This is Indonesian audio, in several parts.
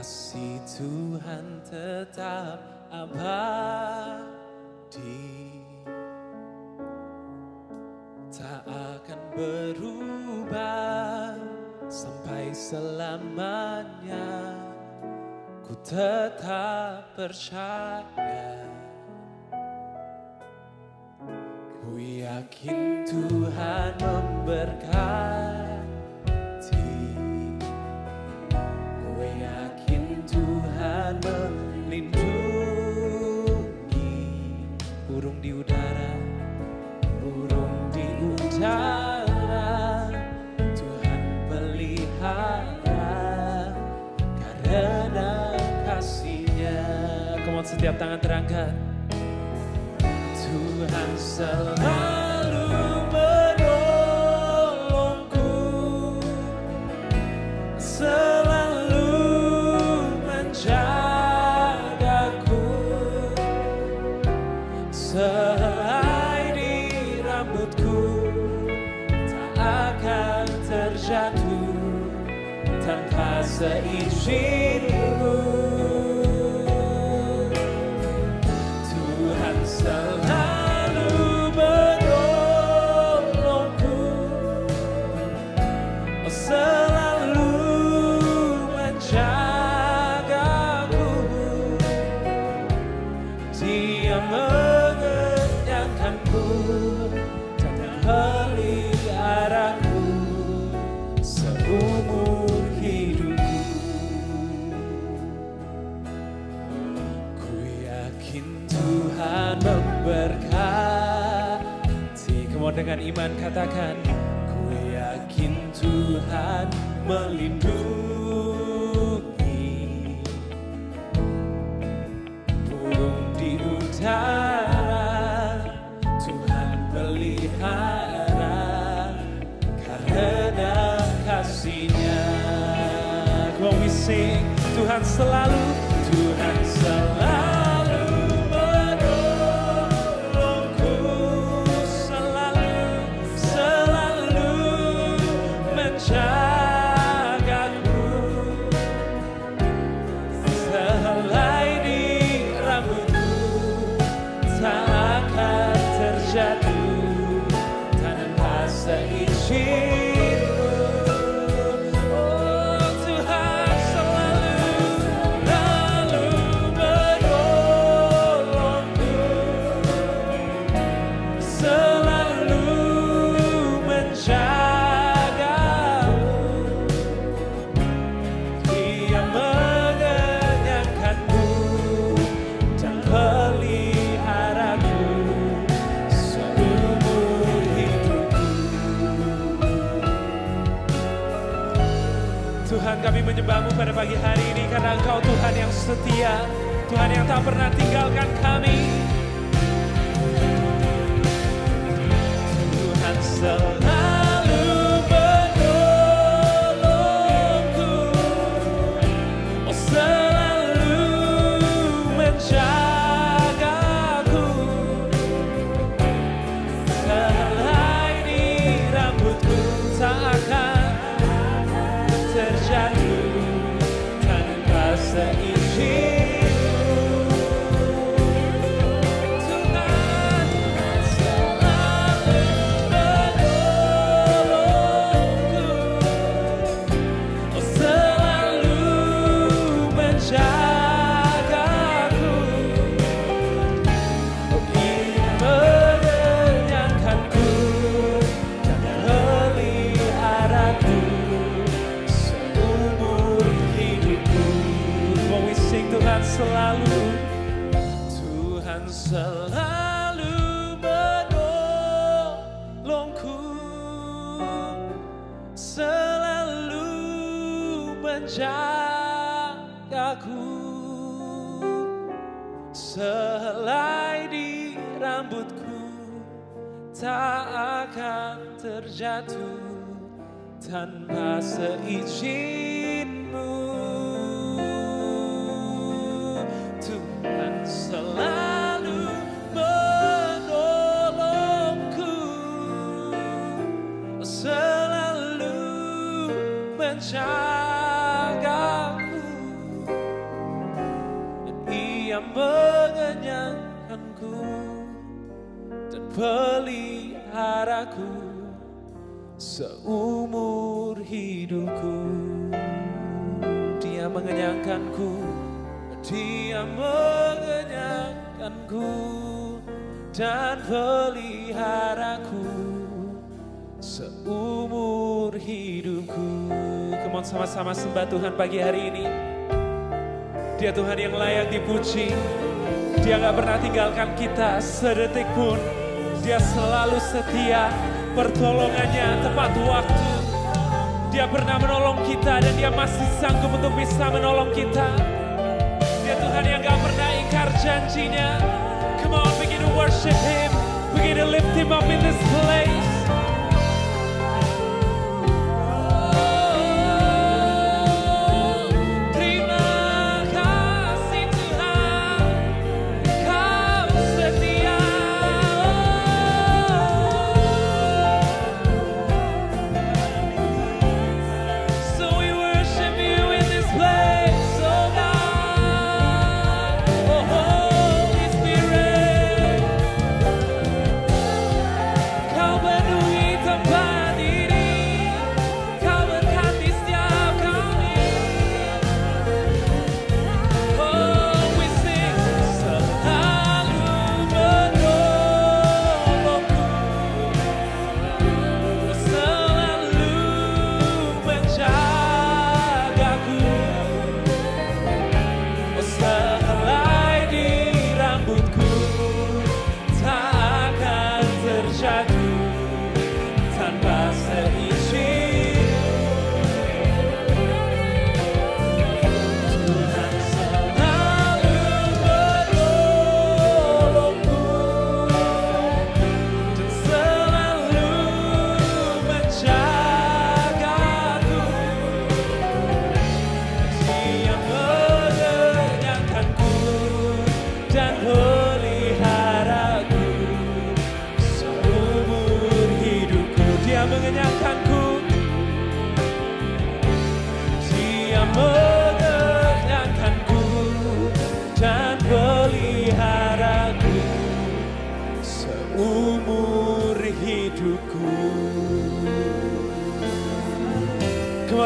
Kasih Tuhan tetap abadi, tak akan berubah sampai selamanya. Ku tetap percaya, ku yakin Tuhan memberkati, ku yakin Tuhan melindungi. Burung di udara, burung di udara, Tuhan pelihara karena kasih-Nya. Come on, setiap tangan terangkat. Tuhan selalu menolongku, selalu menjagaku. Sehelai di rambutku tak akan terjatuh tanpa seizinku. Tuhan selalu menolongku, selalu menjagaku. Dia mengenyangkanku dan memeliharaku seumur hidupku. Ku yakin Tuhan memberkati. Kamu dengan iman katakan, ku yakin Tuhan melindungi. Burung di udara, Tuhan pelihara karena kasih-Nya. Come on, we sing. Tuhan selalu, Tuhan selalu menolongku, selalu menjagaku. Sehelai di rambutku tak akan terjatuh tanpa seizinku. Oh, Tuhan selalu menolongku, selalu menjagaku. Dia mengenyangkanku dan peliharaku seumur hidupku. Tuhan, kami menyembah-Mu pada pagi hari ini karena Engkau Tuhan yang setia, Tuhan yang tak pernah tinggalkan kami. Tuhan selalu menolongku, selalu menjagaku. Sehelai di rambutku tak akan terjatuh tanpa seizinku. Tuhan selalu menolongku, selalu menjagaku. Dia mengenyangkanku dan meliharaku seumur hidupku. When we sing, Tuhan selalu, Tuhan selalu menolongku, selalu menjagaku. Sehelai di rambutku tak akan terjatuh tanpa seizin-Mu. Tuhan selalu menolongku, selalu menjagaku. mengenyangkanku dan peliharaku seumur hidupku. Dia mengenyangkanku, Dia mengenyangkanku dan peliharaku seumur hidupku. Come on, sama-sama sembah Tuhan pagi hari ini. Dia Tuhan yang layak dipuji. Dia gak pernah tinggalkan kita sedetik pun. Dia selalu setia, pertolongannya tepat waktu. Dia pernah menolong kita dan Dia masih sanggup untuk bisa menolong kita. Dia Tuhan yang gak pernah ingkar janjinya. Come on, begin to worship Him, begin to lift Him up in this place.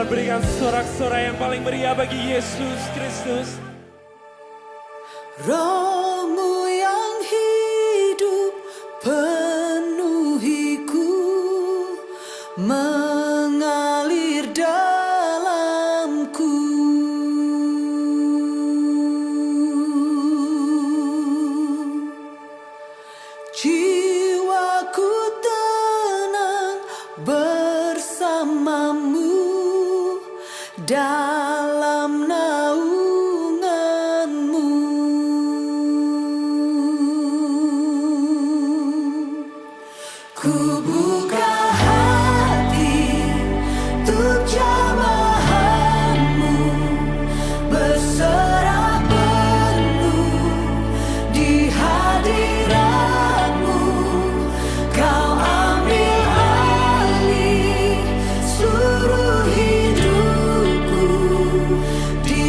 Berikan sorak-sorai yang paling meriah bagi Yesus Kristus. Roh-Mu yang hidup penuhiku, mengalir dalamku. Jiwaku tenang bersamamu dalam naungan-Mu. Ku buka hati untuk jamahan-Mu, berserah penuh di hadirat-Mu. Kau ambil alih seluruh hidup di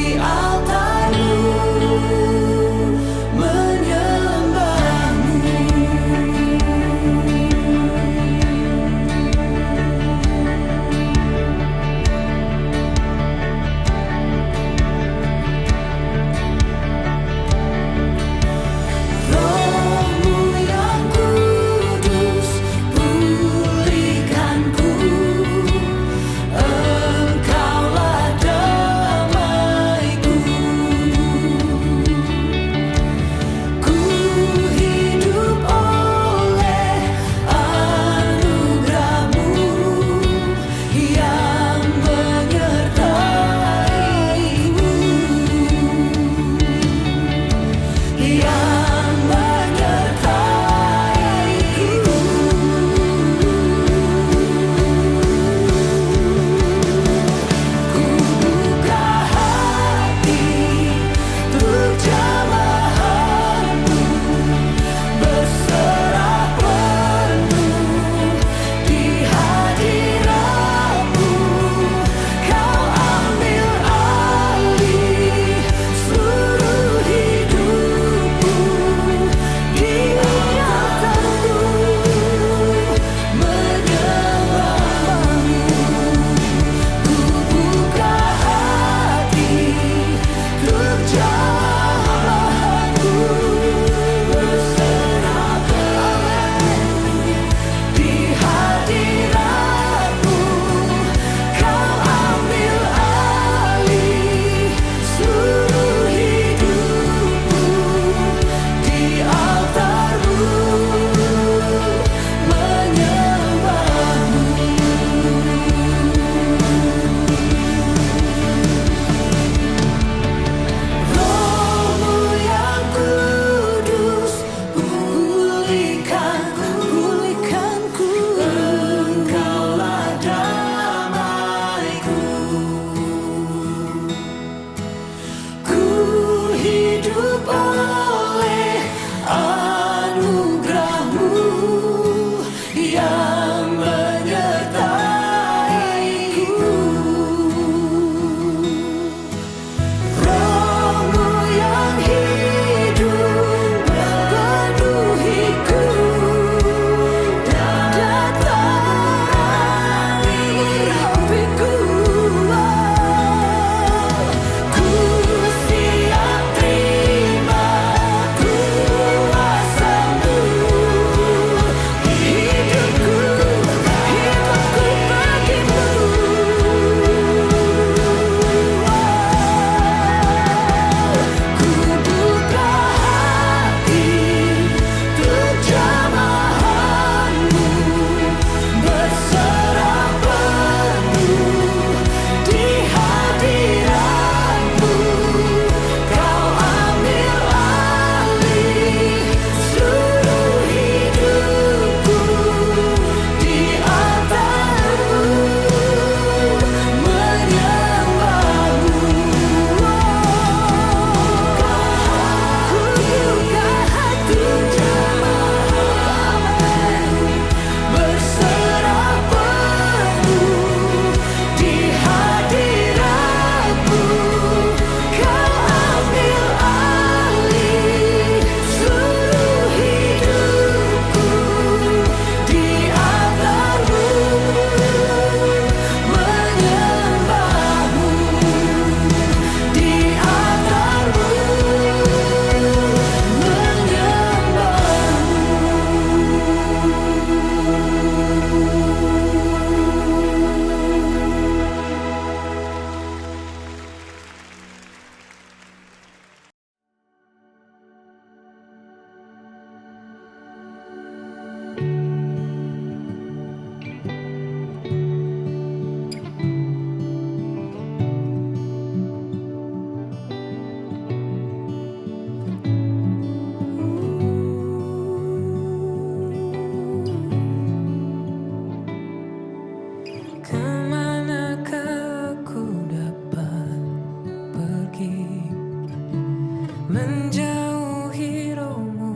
menjauhi rohmu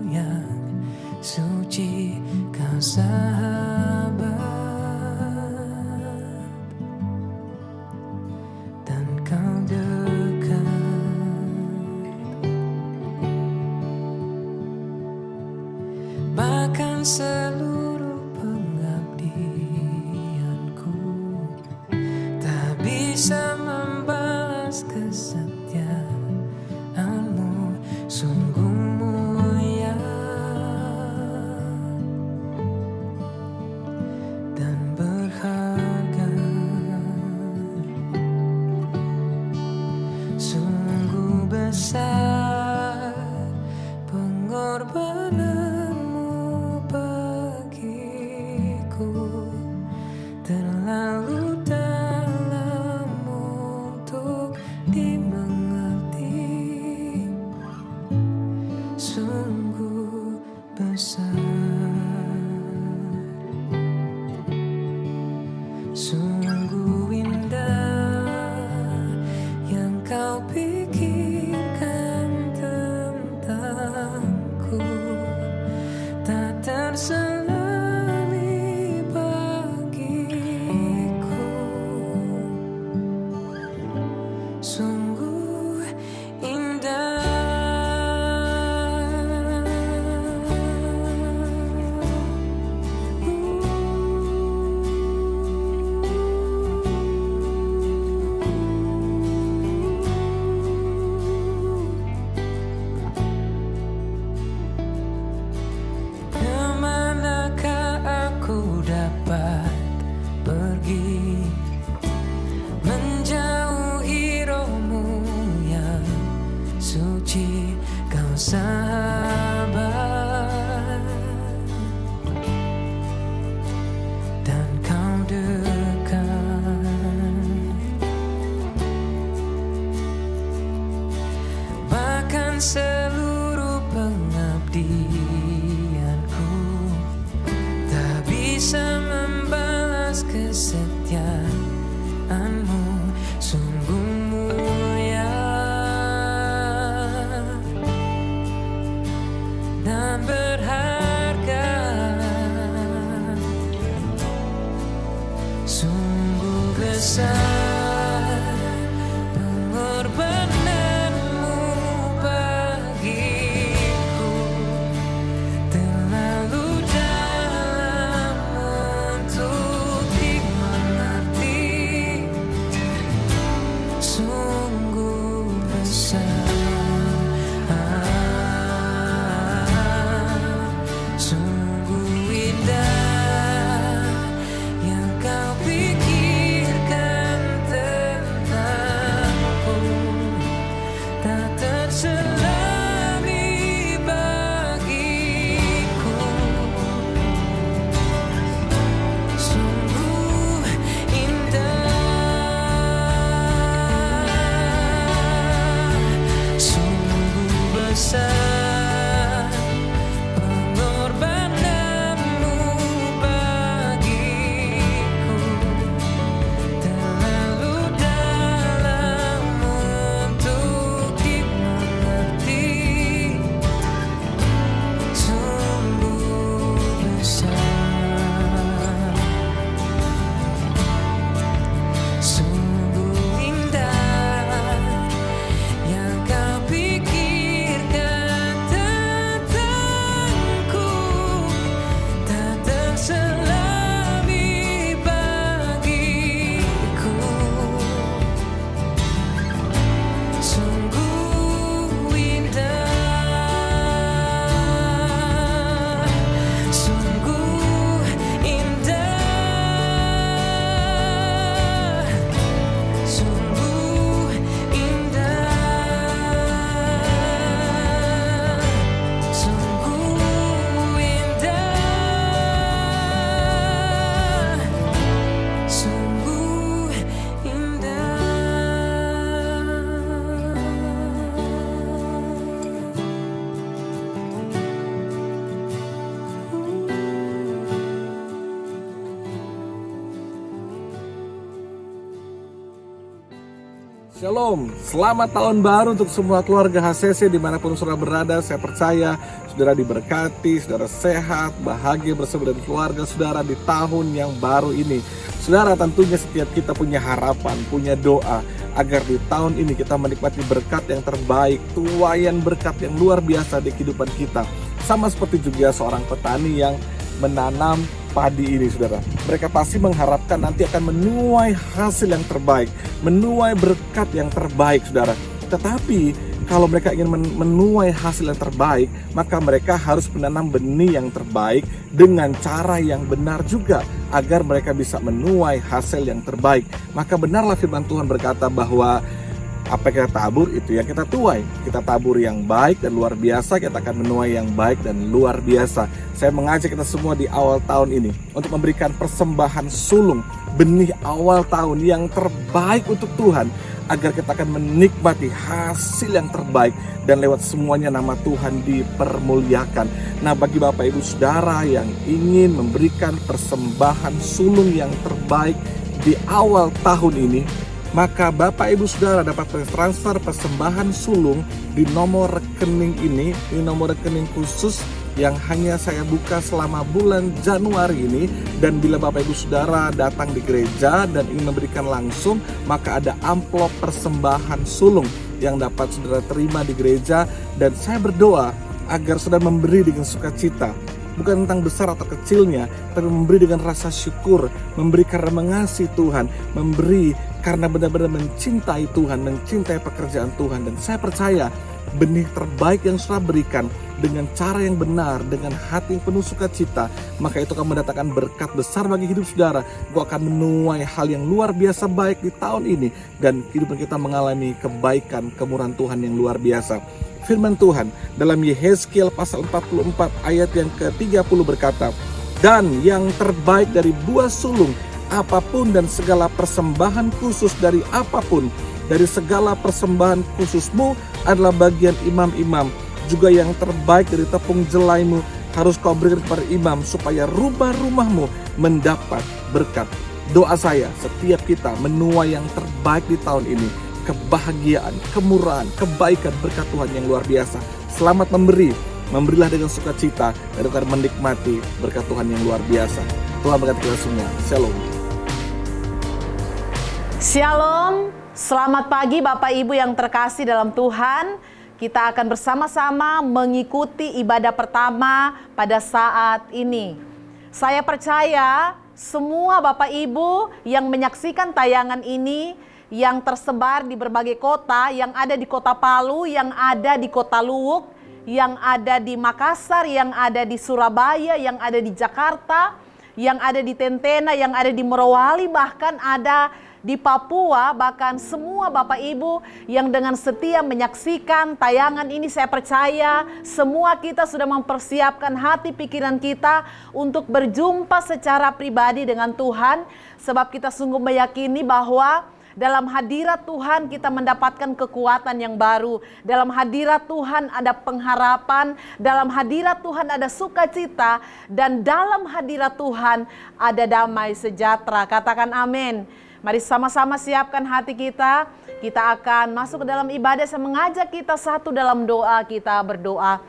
yang suci, kau sahabat dan kau dekat. Bahkan seluruh pengabdianku tak bisa membalas kesetiaanmu, sungguh mulia dan berharga. Sungguh besar pengorbananmu bagiku, terlalu dalam untuk dimengerti. Sungguh besar, sungguh indah yang kau pikirkan tentangku, tak terselami bagiku. Sungguh indah. Kemanakah aku dapat pergi, menjauhi rohmu yang suci, kau sahabat dan kau dekat. Bahkan seluruh pengabdianku tak bisa membalas kesetiaanmu, sungguh mulia dan berharga. Sungguh besar pengorbananmu bagiku, terlalu dalam untuk dimengerti. Sungguh besar, sungguh indah yang kau pikirkan tentangku, tak terselami bagiku. Sungguh indah. Shalom, selamat tahun baru untuk semua keluarga HCC dimanapun saudara berada. Saya percaya saudara diberkati, saudara sehat, bahagia bersama dengan keluarga saudara di tahun yang baru ini. Saudara, tentunya setiap kita punya harapan, punya doa agar di tahun ini kita menikmati berkat yang terbaik, tuaian berkat yang luar biasa di kehidupan kita. Sama seperti juga seorang petani yang menanam padi ini, saudara. Mereka pasti mengharapkan nanti akan menuai hasil yang terbaik, menuai berkat yang terbaik, saudara. Tetapi kalau mereka ingin menuai hasil yang terbaik, maka mereka harus menanam benih yang terbaik dengan cara yang benar juga, agar mereka bisa menuai hasil yang terbaik. Maka benarlah firman Tuhan berkata bahwa apa yang kita tabur itu yang kita tuai. Kita tabur yang baik dan luar biasa, kita akan menuai yang baik dan luar biasa. Saya mengajak kita semua di awal tahun ini untuk memberikan persembahan sulung, benih awal tahun yang terbaik untuk Tuhan, agar kita akan menikmati hasil yang terbaik dan lewat semuanya nama Tuhan dipermuliakan. Nah, bagi Bapak Ibu Saudara yang ingin memberikan persembahan sulung yang terbaik di awal tahun ini, maka Bapak Ibu Saudara dapat transfer persembahan sulung di nomor rekening ini, di nomor rekening khusus yang hanya saya buka selama bulan Januari ini. Dan bila Bapak Ibu Saudara datang di gereja dan ingin memberikan langsung, maka ada amplop persembahan sulung yang dapat saudara terima di gereja. Dan saya berdoa agar saudara memberi dengan sukacita, bukan tentang besar atau kecilnya, tapi memberi dengan rasa syukur, memberi karena mengasihi Tuhan, memberi karena benar-benar mencintai Tuhan, mencintai pekerjaan Tuhan. Dan saya percaya benih terbaik yang saudara berikan dengan cara yang benar, dengan hati yang penuh sukacita, maka itu akan mendatangkan berkat besar bagi hidup saudara. Kau akan menuai hal yang luar biasa baik di tahun ini, dan kehidupan kita mengalami kebaikan, kemurahan Tuhan yang luar biasa. Firman Tuhan dalam Yehezkiel pasal 44 ayat yang ke-30 berkata, "Dan yang terbaik dari buah sulung apapun dan segala persembahan khusus dari apapun, dari segala persembahan khususmu adalah bagian imam-imam. Juga yang terbaik dari tepung jelaimu harus kau berikan kepada imam, supaya rumah-rumahmu mendapat berkat." Doa saya, setiap kita menuai yang terbaik di tahun ini, kebahagiaan, kemurahan, kebaikan, berkat Tuhan yang luar biasa. Selamat memberi, memberilah dengan sukacita, dan akan menikmati berkat Tuhan yang luar biasa. Tuhan berkati kita semua. Shalom. Shalom, selamat pagi Bapak Ibu yang terkasih dalam Tuhan. Kita akan bersama-sama mengikuti ibadah pertama pada saat ini. Saya percaya semua Bapak Ibu yang menyaksikan tayangan ini, yang tersebar di berbagai kota, yang ada di Kota Palu, yang ada di Kota Luwuk, yang ada di Makassar, yang ada di Surabaya, yang ada di Jakarta, yang ada di Tentena, yang ada di Morowali, bahkan ada di Papua, bahkan semua Bapak Ibu yang dengan setia menyaksikan tayangan ini, saya percaya semua kita sudah mempersiapkan hati pikiran kita untuk berjumpa secara pribadi dengan Tuhan, sebab kita sungguh meyakini bahwa dalam hadirat Tuhan kita mendapatkan kekuatan yang baru. Dalam hadirat Tuhan ada pengharapan, dalam hadirat Tuhan ada sukacita, dan dalam hadirat Tuhan ada damai sejahtera. Katakan amin. Mari sama-sama siapkan hati kita. Kita akan masuk ke dalam ibadah. Saya mengajak kita satu dalam doa, kita berdoa.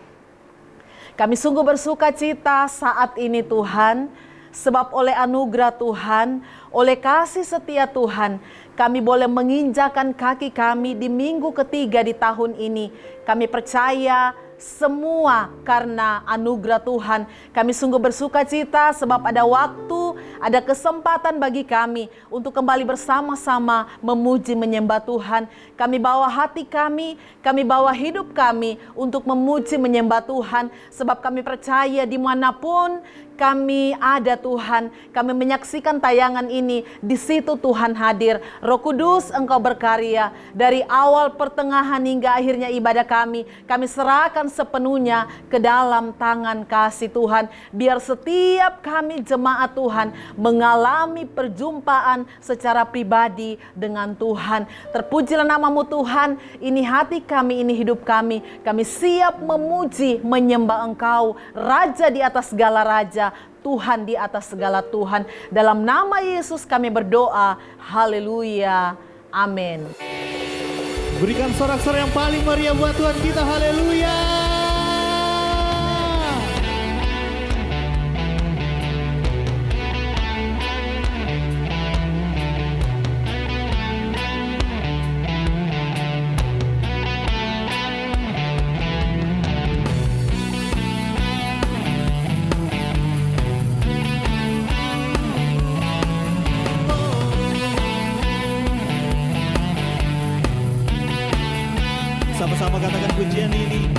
Kami sungguh bersukacita saat ini Tuhan, sebab oleh anugerah Tuhan, oleh kasih setia Tuhan, kami boleh menginjakan kaki kami di minggu ketiga di tahun ini. Kami percaya semua karena anugerah Tuhan. Kami sungguh bersukacita sebab ada waktu, ada kesempatan bagi kami untuk kembali bersama-sama memuji menyembah Tuhan. Kami bawa hati kami bawa hidup kami untuk memuji menyembah Tuhan. Sebab kami percaya dimanapun kami ada Tuhan, kami menyaksikan tayangan ini, di situ Tuhan hadir. Roh Kudus, Engkau berkarya dari awal, pertengahan hingga akhirnya ibadah kami serahkan sepenuhnya ke dalam tangan kasih Tuhan. Biar setiap kami jemaat Tuhan mengalami perjumpaan secara pribadi dengan Tuhan. Terpujilah namamu Tuhan, ini hati kami, ini hidup kami. Kami siap memuji, menyembah Engkau, Raja di atas segala raja, Tuhan di atas segala Tuhan. Dalam nama Yesus kami berdoa. Haleluya. Amin. Berikan sorak-sorai yang paling meriah buat Tuhan kita. Haleluya. Sama-sama katakan pujian ini.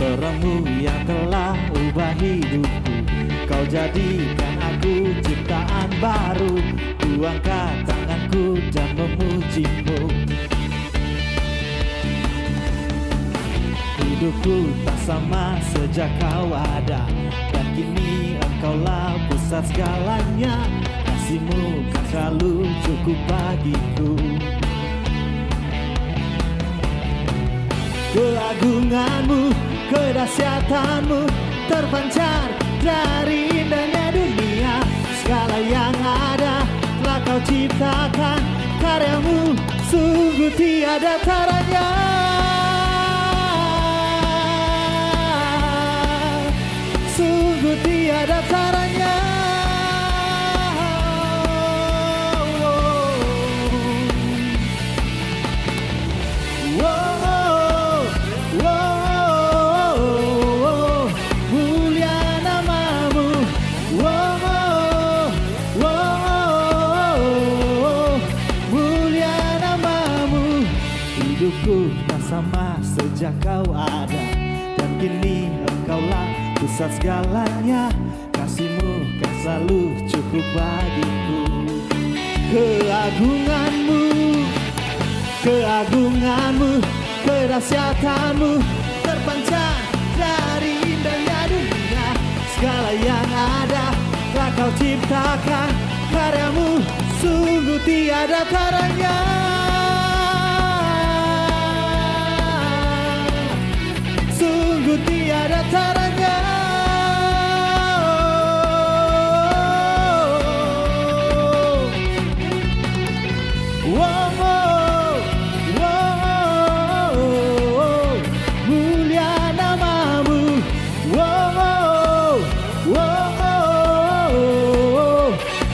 Terangmu yang telah ubah hidupku, kau jadikan aku ciptaan baru. Ku angkat tanganku dan memujimu. Hidupku tak sama sejak kau ada, dan kini engkaulah pusat segalanya. Kasih-Mu kan selalu cukup bagiku. Keagungan-Mu, kedahsyatan-Mu terpancar dari indahnya dunia. Segala yang ada telah Kau ciptakan, karya-Mu sungguh tiada taranya. Sungguh tiada taranya. Sama sejak Kau ada, dan kini Engkaulah pusat segalanya. Kasih-Mu kan selalu cukup bagiku. Keagungan-Mu, keagungan-Mu, kedahsyatan-Mu terpancar dari indahnya dunia. Segala yang ada telah Kau ciptakan, karya-Mu sungguh tiada taranya. Sungguh tiada taranya. Mulia nama-Mu.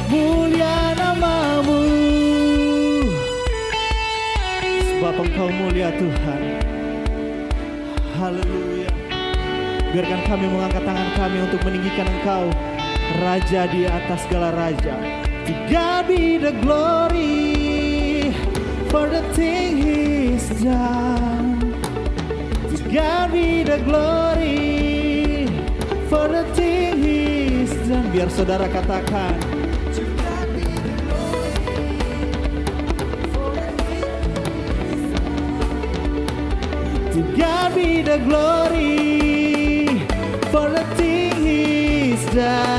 Mulia nama-Mu. Sebab Engkau mulia Tuhan. Haleluya. Biarkan kami mengangkat tangan kami untuk meninggikan Engkau, Raja di atas segala raja. To God be the glory for the thing He's done. To God be the glory for the thing He's done. Biar saudara katakan. To God be the glory for the thing He's done.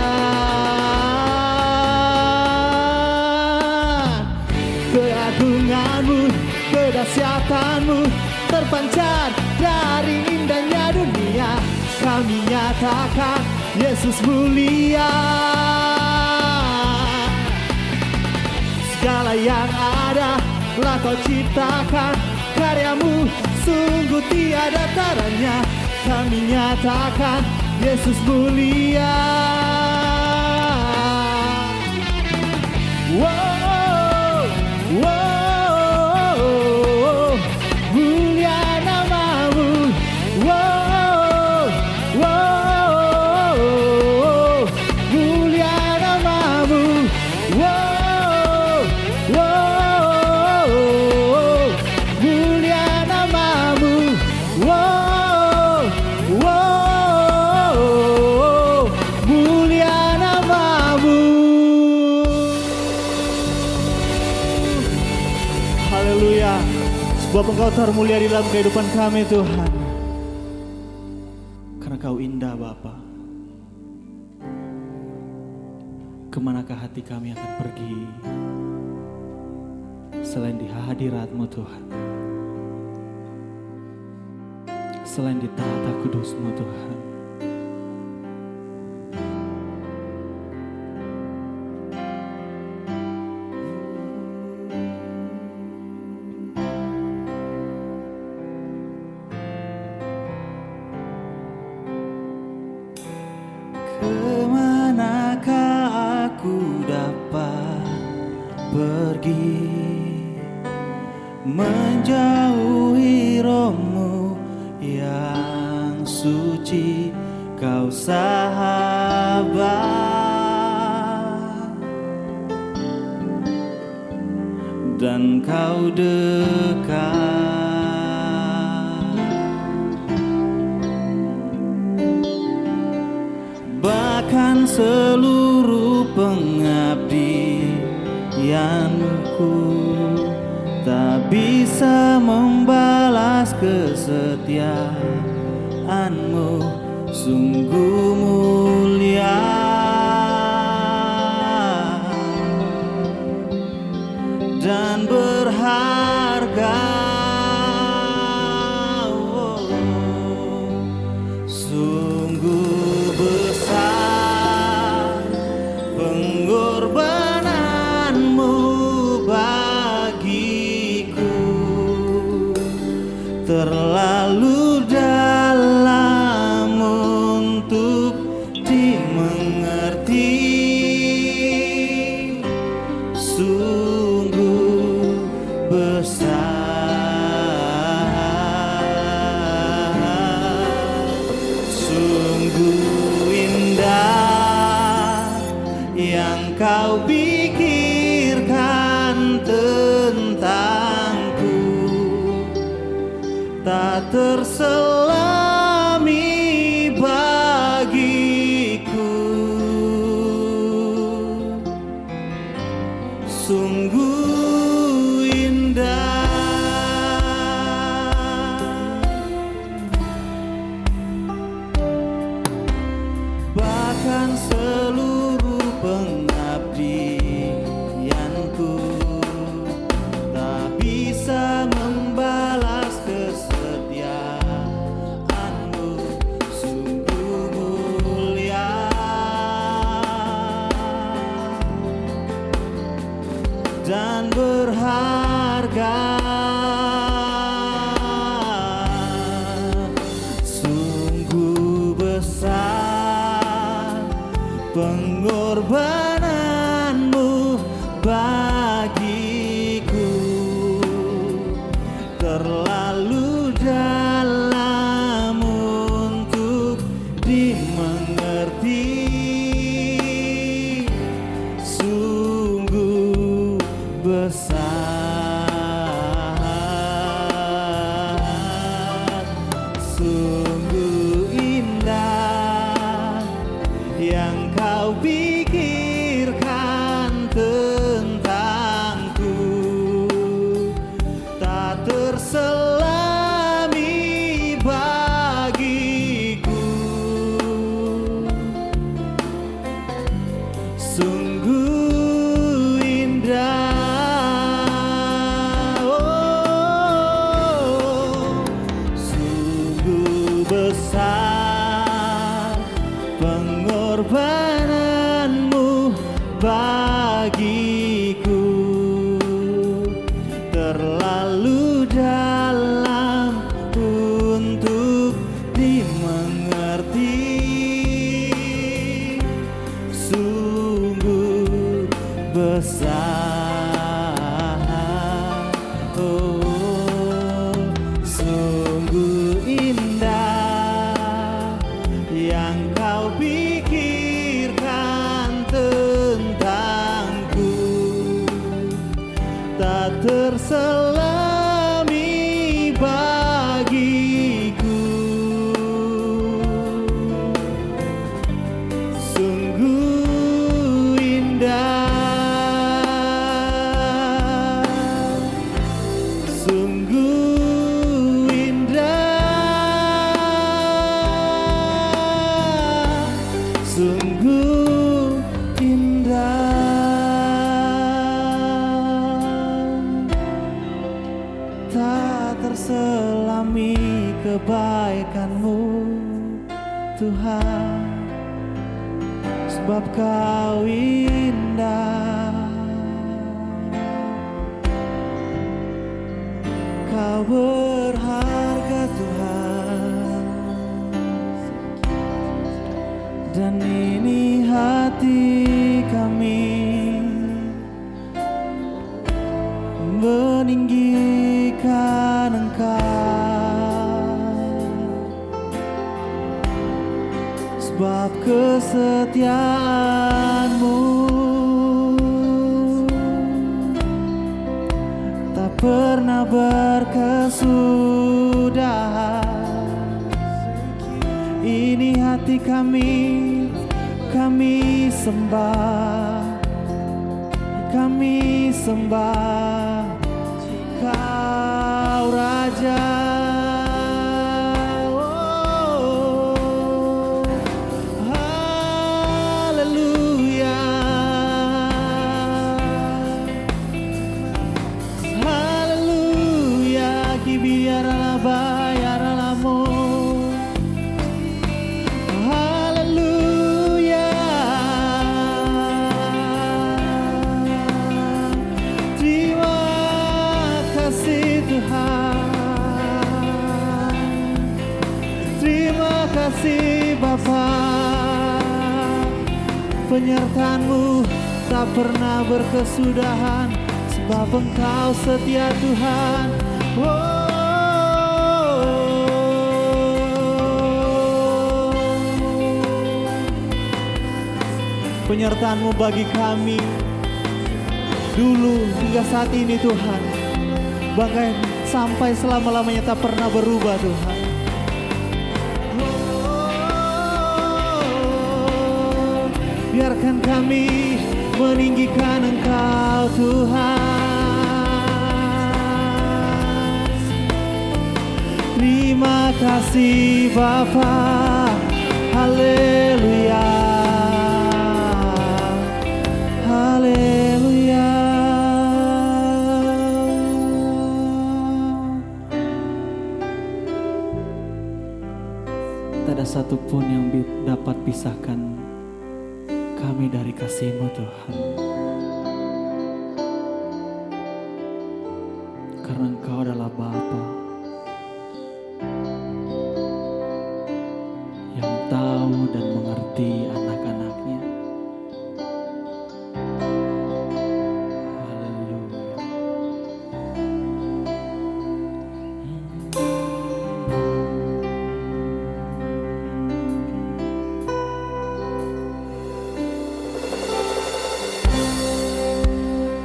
Keagungan-Mu, kedahsyatan-Mu terpancar dari indahnya dunia. Kami nyatakan Yesus mulia. Segala yang ada telah Kau ciptakan, karya-Mu sungguh tiada taranya. Kami nyatakan Yesus mulia. Wow, wow, mulia nama-Mu. Wow, wow, mulia nama-Mu. Wow, wow, mulia nama-Mu. Wow, wow, mulia nama-Mu. Haleluya. Sebab Engkau termulia di dalam kehidupan kami Tuhan. Karena Kau indah Bapa. Kemanakah hati kami akan pergi selain di hadirat-Mu Tuhan, selain di tahta kudus-Mu Tuhan. pergi menjauhi rohmu yang suci, kau sahabat dan kau dekat. Bahkan seluruh pengabdianku tak bisa membalas kesetiaanmu, sungguh mulia dan berharga. Sungguh besar pengorbananmu bagiku, terlalu dalam untuk dimengerti. Sungguh besar, sungguh indah yang kau pikirkan tentangku, tak terselami bagiku. Sungguh indah. Bahkan seluruh pengabdianku tak bisa membalas kesetiaanmu, sungguh mulia dan berharga. Sungguh besar pengorbananmu bagiku, terlalu dalam untuk dimengerti. Sungguh besar, sungguh indah yang kau pikirkan tentangku, tak terselami bagiku. Sungguh indah, oh, sungguh besar pengorbananmu bagiku, terlalu dalam untuk dimengerti. Sungguh besar, oh, sungguh indah yang kau pikirkan tentangku, tak terselami bagiku. Sungguh indah, sungguh indah, sungguh indah. Tak terselami kebaikanmu, Tuhan, sebab kau indah. Kau berharga, Tuhan, dan ini hati kami meninggikan Engkau, sebab kesetiaan-Mu tak pernah berkesudahan. Ini hati kami sembah, kami sembah Kau Raja. Oh, haleluya, haleluya, kibiarlah bayarlah-Mu. Terima kasih Bapa, penyertaan-Mu tak pernah berkesudahan, sebab Engkau setia Tuhan. Penyertaan-Mu bagi kami dulu hingga saat ini Tuhan, bahkan sampai selama-lamanya tak pernah berubah Tuhan. Biarkan kami meninggikan Engkau Tuhan. Terima kasih Bapa, haleluya, haleluya. Tak ada satupun yang dapat pisahkan kami dari kasih-Mu Tuhan, karena Engkau adalah Bapa yang tahu dan mengerti anak-anaknya. Haleluya.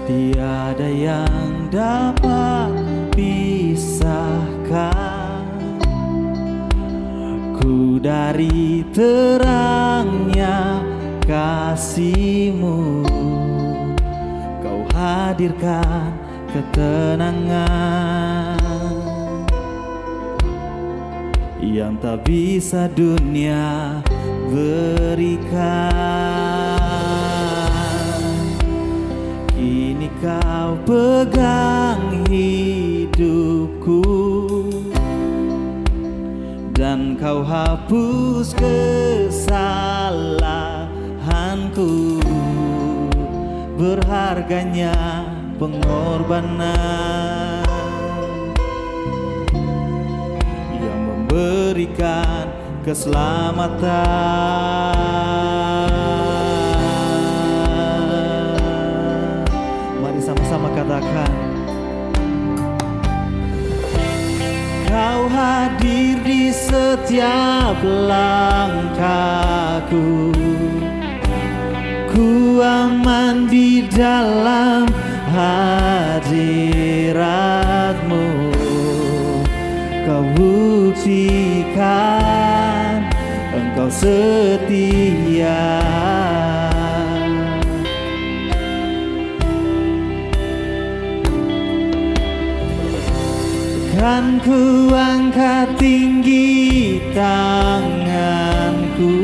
Tiada yang dapat pisahkan ku dari terangnya kasih-Mu. Kau hadirkan ketenangan yang tak bisa dunia berikan. Kini Kau pegang hidupku dan Kau hapus kesalahanku. Berharganya pengorbanan yang memberikan keselamatan. Sama-sama katakan, Kau hadir di setiap langkahku. Ku aman di dalam hadirat-Mu. Kau buktikan Engkau setia. Kan ku angkat tinggi tanganku,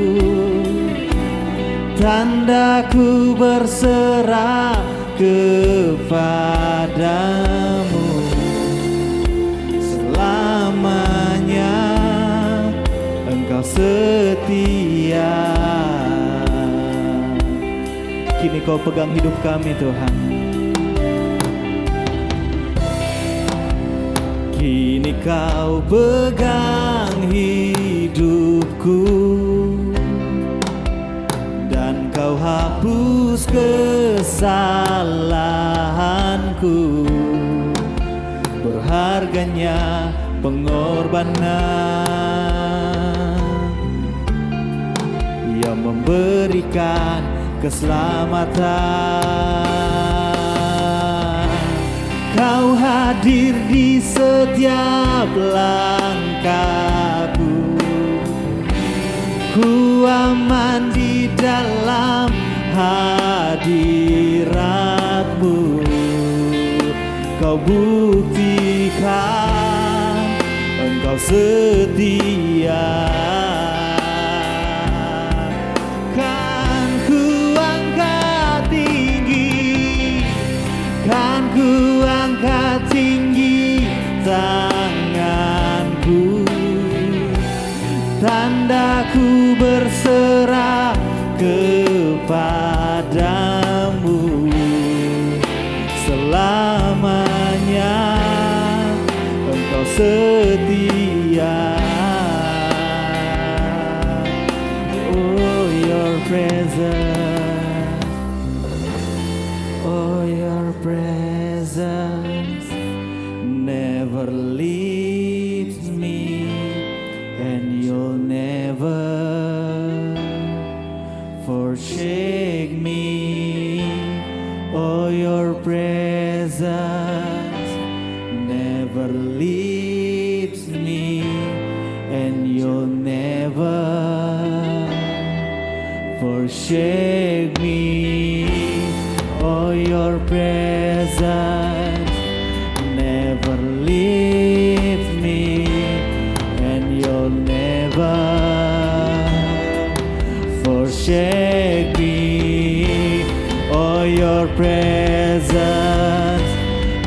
tanda ku berserah kepadamu. Selamanya Engkau setia. Kini Kau pegang hidup kami Tuhan. Kini Kau pegang hidupku dan Kau hapus kesalahanku. berharganya pengorbanan yang memberikan keselamatan. Kau hadir di setiap langkahku, ku aman di dalam hadiratmu. Kau buktikan Engkau setia. Kan ku angkat tinggi, kan ku angkat tinggi tanganku, tandaku berserah kepadamu. Selamanya Engkau setia. Oh, your presence, oh, your presence never leaves me, and you'll never forsake me. Oh, your presence never leaves me, and you'll never forsake me. Oh, your presence never leaves me, and you'll never forsake me. Oh, your presence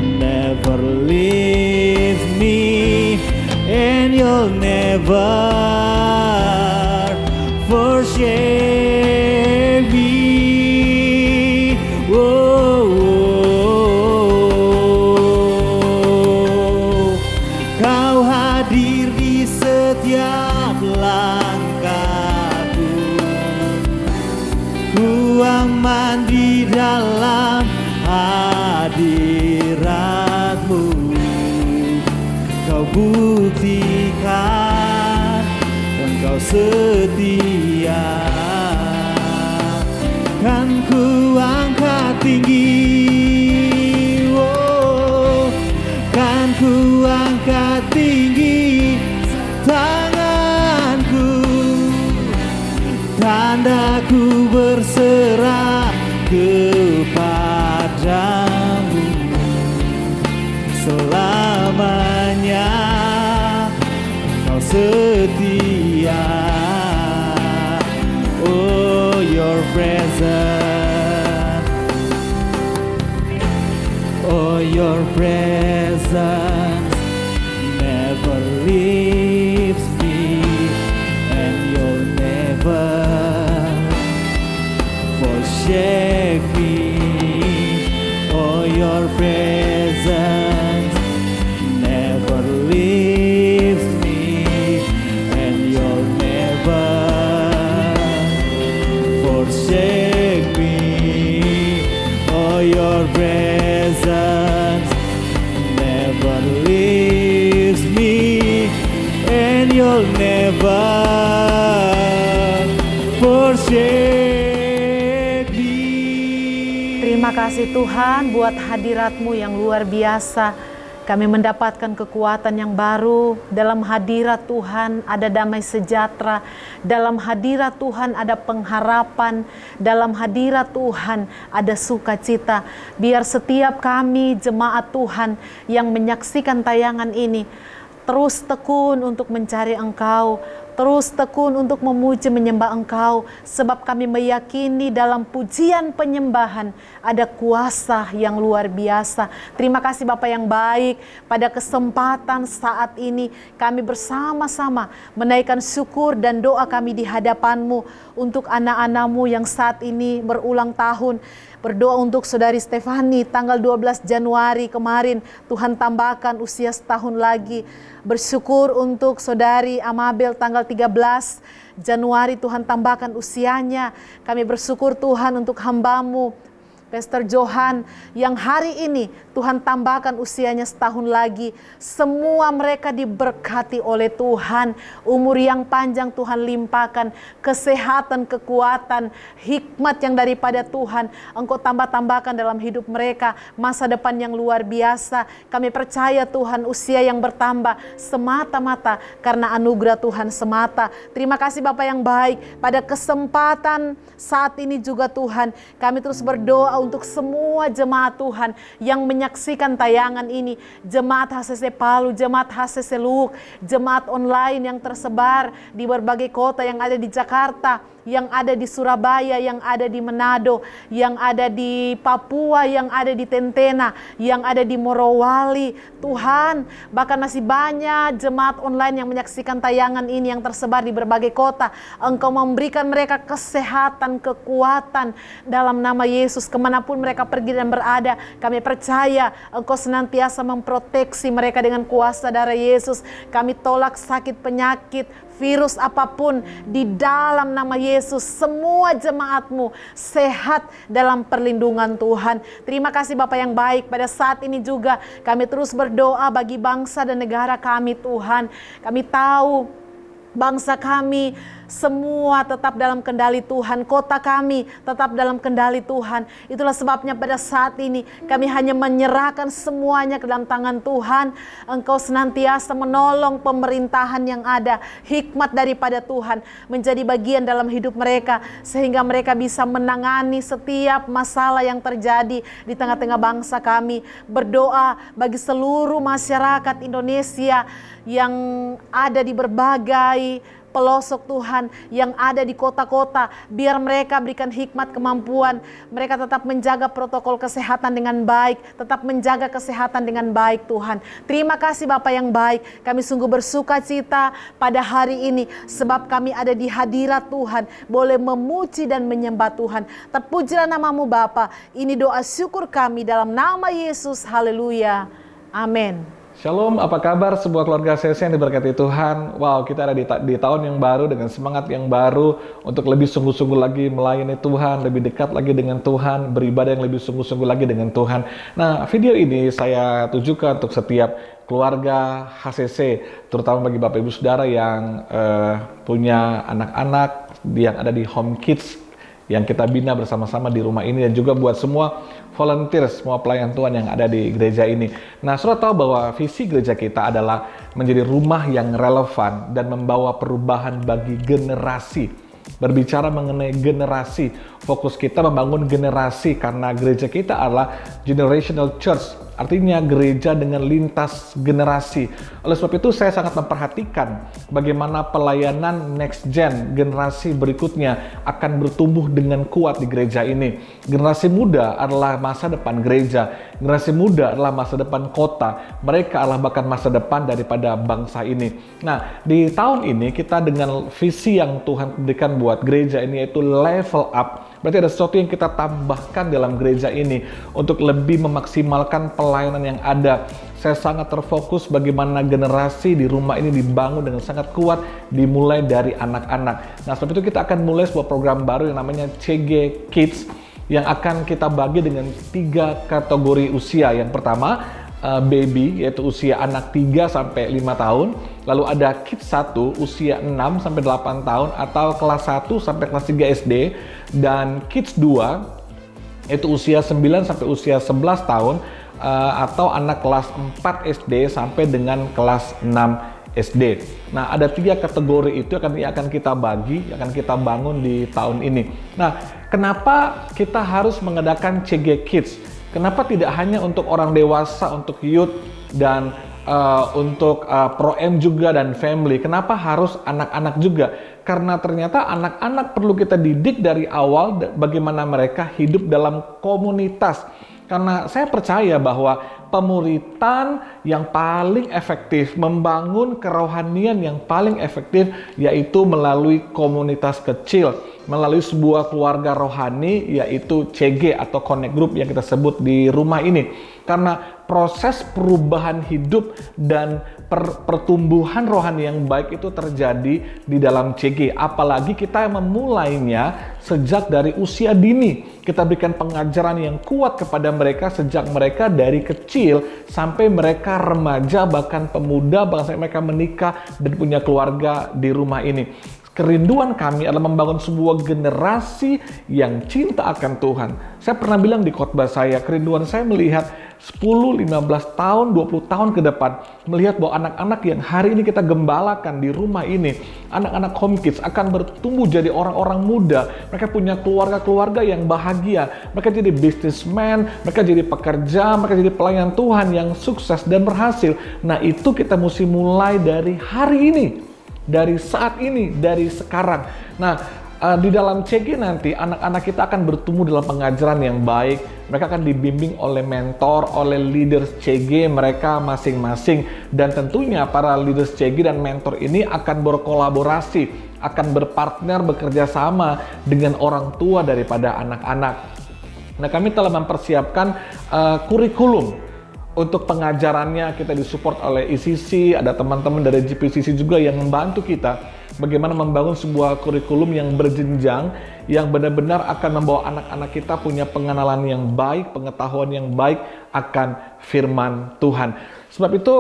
never leaves me, and you'll never forsake me. Oh, Kau hadir di setiap langkahku, ku aman di dalam hadiratmu. Kau buktikan Engkau setia. Kan ku angkat tinggi, oh, kan ku angkat tinggi tanganku, tandaku berserah kepadamu. Selamanya Kau setia. Oh, your presence, oh, your presence never leaves me, and you'll never forsake me. Oh, your presence never leaves me, and you'll never forsake me. Oh, your presence never leaves me, and you'll never forsake me. Terima kasih Tuhan buat hadirat-Mu yang luar biasa. Kami mendapatkan kekuatan yang baru. Dalam hadirat Tuhan ada damai sejahtera. Dalam hadirat Tuhan ada pengharapan. Dalam hadirat Tuhan ada sukacita. Biar setiap kami jemaat Tuhan yang menyaksikan tayangan ini terus tekun untuk mencari Engkau, terus tekun untuk memuji menyembah Engkau, sebab kami meyakini dalam pujian penyembahan ada kuasa yang luar biasa. Terima kasih Bapa yang baik, pada kesempatan saat ini kami bersama-sama menaikkan syukur dan doa kami di hadapan-Mu untuk anak-anak-Mu yang saat ini berulang tahun. Berdoa untuk saudari Stefani tanggal 12 Januari kemarin, Tuhan tambahkan usia setahun lagi. Bersyukur untuk saudari Amabel tanggal 13 Januari, Tuhan tambahkan usianya. Kami bersyukur Tuhan untuk hamba-Mu Pastor Johan yang hari ini Tuhan tambahkan usianya setahun lagi. Semua mereka diberkati oleh Tuhan. Umur yang panjang Tuhan limpahkan. Kesehatan, kekuatan, hikmat yang daripada Tuhan Engkau tambah-tambahkan dalam hidup mereka. Masa depan yang luar biasa. Kami percaya Tuhan usia yang bertambah semata-mata karena anugerah Tuhan semata. Terima kasih Bapak yang baik. Pada kesempatan saat ini juga Tuhan, kami terus berdoa untuk semua jemaat Tuhan yang menyaksikan tayangan ini. Jemaat HCC Palu, jemaat HCC Luwuk, jemaat online yang tersebar di berbagai kota yang ada di Jakarta, yang ada di Surabaya, yang ada di Manado, yang ada di Papua, yang ada di Tentena, yang ada di Morowali. Tuhan, bahkan masih banyak jemaat online yang menyaksikan tayangan ini yang tersebar di berbagai kota. Engkau memberikan mereka kesehatan, kekuatan dalam nama Yesus. Kemanapun mereka pergi dan berada, kami percaya Engkau senantiasa memproteksi mereka dengan kuasa darah Yesus. Kami tolak sakit penyakit, virus apapun di dalam nama Yesus. Semua jemaat-Mu sehat dalam perlindungan Tuhan. Terima kasih Bapak yang baik. Pada saat ini juga kami terus berdoa bagi bangsa dan negara kami Tuhan. Kami tahu bangsa kami semua tetap dalam kendali Tuhan. Kota kami tetap dalam kendali Tuhan. Itulah sebabnya pada saat ini kami hanya menyerahkan semuanya ke dalam tangan Tuhan. Engkau senantiasa menolong pemerintahan yang ada. Hikmat daripada Tuhan menjadi bagian dalam hidup mereka. Sehingga mereka bisa menangani setiap masalah yang terjadi di tengah-tengah bangsa kami. Berdoa bagi seluruh masyarakat Indonesia yang ada di berbagai pelosok Tuhan, yang ada di kota-kota. Biar mereka berikan hikmat, kemampuan. Mereka tetap menjaga protokol kesehatan dengan baik. Tetap menjaga kesehatan dengan baik Tuhan. Terima kasih Bapak yang baik. Kami sungguh bersuka cita pada hari ini. Sebab kami ada di hadirat Tuhan. Boleh memuji dan menyembah Tuhan. Terpujilah nama-Mu Bapa. Ini doa syukur kami dalam nama Yesus. Haleluya. Amin. Shalom, apa kabar sebuah keluarga HCC yang diberkati Tuhan? Wow, kita ada di tahun yang baru dengan semangat yang baru untuk lebih sungguh-sungguh lagi melayani Tuhan, lebih dekat lagi dengan Tuhan, beribadah yang lebih sungguh-sungguh lagi dengan Tuhan. Nah, video ini saya tujukan untuk setiap keluarga HCC, terutama bagi Bapak Ibu Saudara yang punya anak-anak yang ada di Home Kids yang kita bina bersama-sama di rumah ini, dan juga buat semua volunteer, semua pelayan Tuhan yang ada di gereja ini. Nah, saudara tahu bahwa visi gereja kita adalah menjadi rumah yang relevan dan membawa perubahan bagi generasi. Berbicara mengenai generasi, fokus kita membangun generasi karena gereja kita adalah generational church, artinya gereja dengan lintas generasi. Oleh sebab itu saya sangat memperhatikan bagaimana pelayanan next gen, generasi berikutnya akan bertumbuh dengan kuat di gereja ini. Generasi muda adalah masa depan gereja, generasi muda adalah masa depan kota, mereka adalah bahkan masa depan daripada bangsa ini. Nah, di tahun ini kita dengan visi yang Tuhan berikan buat gereja ini, yaitu level up. Berarti ada sesuatu yang kita tambahkan dalam gereja ini untuk lebih memaksimalkan pelayanan yang ada. Saya sangat terfokus bagaimana generasi di rumah ini dibangun dengan sangat kuat, dimulai dari anak-anak. Nah, sebab itu kita akan mulai sebuah program baru yang namanya CG Kids, yang akan kita bagi dengan 3 kategori usia. Yang pertama, baby, yaitu usia anak 3 sampai 5 tahun. Lalu ada Kids 1 usia 6 sampai 8 tahun atau kelas 1 sampai kelas 3 SD, dan Kids 2 yaitu usia 9 sampai usia 11 tahun atau anak kelas 4 SD sampai dengan kelas 6 SD. Nah, ada 3 kategori itu akan kita bagi, akan kita bangun di tahun ini. Nah, kenapa kita harus mengadakan CG Kids? Kenapa tidak hanya untuk orang dewasa, untuk youth, dan untuk Pro-M juga dan family? Kenapa harus anak-anak juga? Karena ternyata anak-anak perlu kita didik dari awal bagaimana mereka hidup dalam komunitas. Karena saya percaya bahwa pemuritan yang paling efektif, membangun kerohanian yang paling efektif, yaitu melalui komunitas kecil. melalui sebuah keluarga rohani, yaitu CG atau Connect Group yang kita sebut di rumah ini. Karena proses perubahan hidup dan pertumbuhan rohani yang baik itu terjadi di dalam CG. Apalagi kita memulainya sejak dari usia dini. Kita berikan pengajaran yang kuat kepada mereka sejak mereka dari kecil sampai mereka remaja, bahkan pemuda, bahkan sampai mereka menikah dan punya keluarga di rumah ini. Kerinduan kami adalah membangun sebuah generasi yang cinta akan Tuhan. Saya pernah bilang di khotbah saya, kerinduan saya melihat 10, 15 tahun, 20 tahun ke depan, melihat bahwa anak-anak yang hari ini kita gembalakan di rumah ini, anak-anak home kids akan bertumbuh jadi orang-orang muda. Mereka punya keluarga-keluarga yang bahagia. Mereka jadi businessman, mereka jadi pekerja, mereka jadi pelayan Tuhan yang sukses dan berhasil. Nah, itu kita mesti mulai dari hari ini. Dari saat ini, dari sekarang. Nah, di dalam CG nanti anak-anak kita akan bertumbuh dalam pengajaran yang baik. Mereka akan dibimbing oleh mentor, oleh leaders CG mereka masing-masing. Dan tentunya para leaders CG dan mentor ini akan berkolaborasi, akan berpartner, bekerja sama dengan orang tua daripada anak-anak. Nah, kami telah mempersiapkan kurikulum. Untuk pengajarannya kita disupport oleh ICC, ada teman-teman dari GPCC juga yang membantu kita bagaimana membangun sebuah kurikulum yang berjenjang, yang benar-benar akan membawa anak-anak kita punya pengenalan yang baik, pengetahuan yang baik akan firman Tuhan. Sebab itu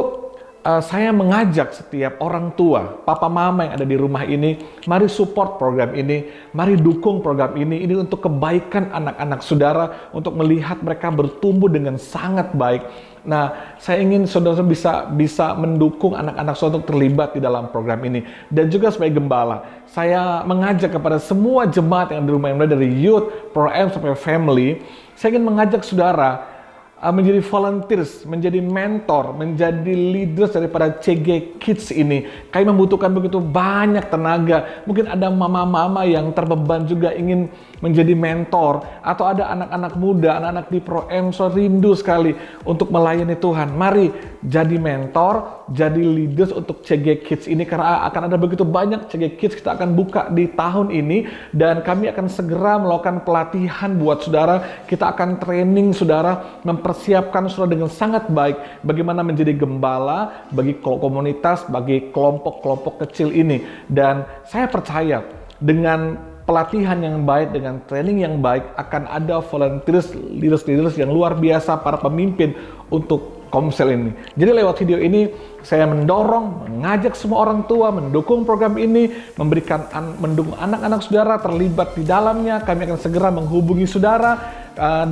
saya mengajak setiap orang tua, papa mama yang ada di rumah ini, mari support program ini, mari dukung program ini untuk kebaikan anak-anak saudara, untuk melihat mereka bertumbuh dengan sangat baik. Nah, saya ingin saudara bisa mendukung anak-anak saudara untuk terlibat di dalam program ini. Dan juga sebagai gembala, saya mengajak kepada semua jemaat yang di rumah, yang mulai dari youth, pro-M sampai family, saya ingin mengajak saudara menjadi volunteers, menjadi mentor, menjadi leaders daripada CG Kids ini. Kami membutuhkan begitu banyak tenaga. Mungkin ada mama-mama yang terbeban juga ingin menjadi mentor, atau ada anak-anak muda, anak-anak di Pro-M rindu sekali untuk melayani Tuhan. Mari jadi mentor, jadi leaders untuk CG Kids ini, karena akan ada begitu banyak CG Kids kita akan buka di tahun ini, dan kami akan segera melakukan pelatihan buat saudara. Kita akan training saudara, mempersiapkan saudara dengan sangat baik bagaimana menjadi gembala bagi komunitas, bagi kelompok-kelompok kecil ini. Dan saya percaya dengan pelatihan yang baik, dengan training yang baik, akan ada volunteers, leaders yang luar biasa, para pemimpin untuk Komsel ini. Jadi lewat video ini saya mendorong, mengajak semua orang tua mendukung program ini, mendukung anak-anak saudara terlibat di dalamnya. Kami akan segera menghubungi saudara,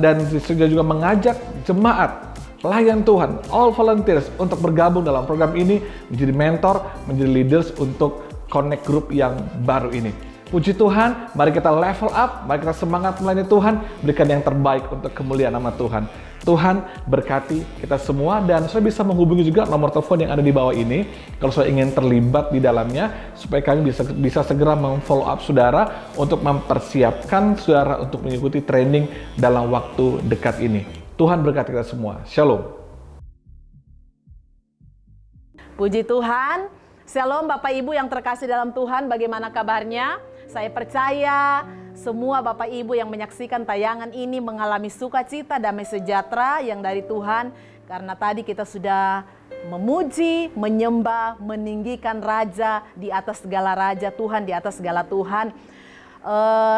dan juga mengajak jemaat, pelayan Tuhan, all volunteers untuk bergabung dalam program ini, menjadi mentor, menjadi leaders untuk Connect Group yang baru ini. Puji Tuhan, mari kita level up, mari kita semangat melayani Tuhan, berikan yang terbaik untuk kemuliaan nama Tuhan. Tuhan berkati kita semua, dan saya bisa menghubungi juga nomor telepon yang ada di bawah ini kalau saya ingin terlibat di dalamnya, supaya kami bisa segera memfollow up saudara untuk mempersiapkan saudara untuk mengikuti training dalam waktu dekat ini. Tuhan berkati kita semua. Shalom. Puji Tuhan. Shalom Bapak Ibu yang terkasih dalam Tuhan, bagaimana kabarnya? Saya percaya semua Bapak Ibu yang menyaksikan tayangan ini mengalami sukacita, damai sejahtera yang dari Tuhan. Karena tadi kita sudah memuji, menyembah, meninggikan Raja di atas segala Raja, Tuhan di atas segala Tuhan.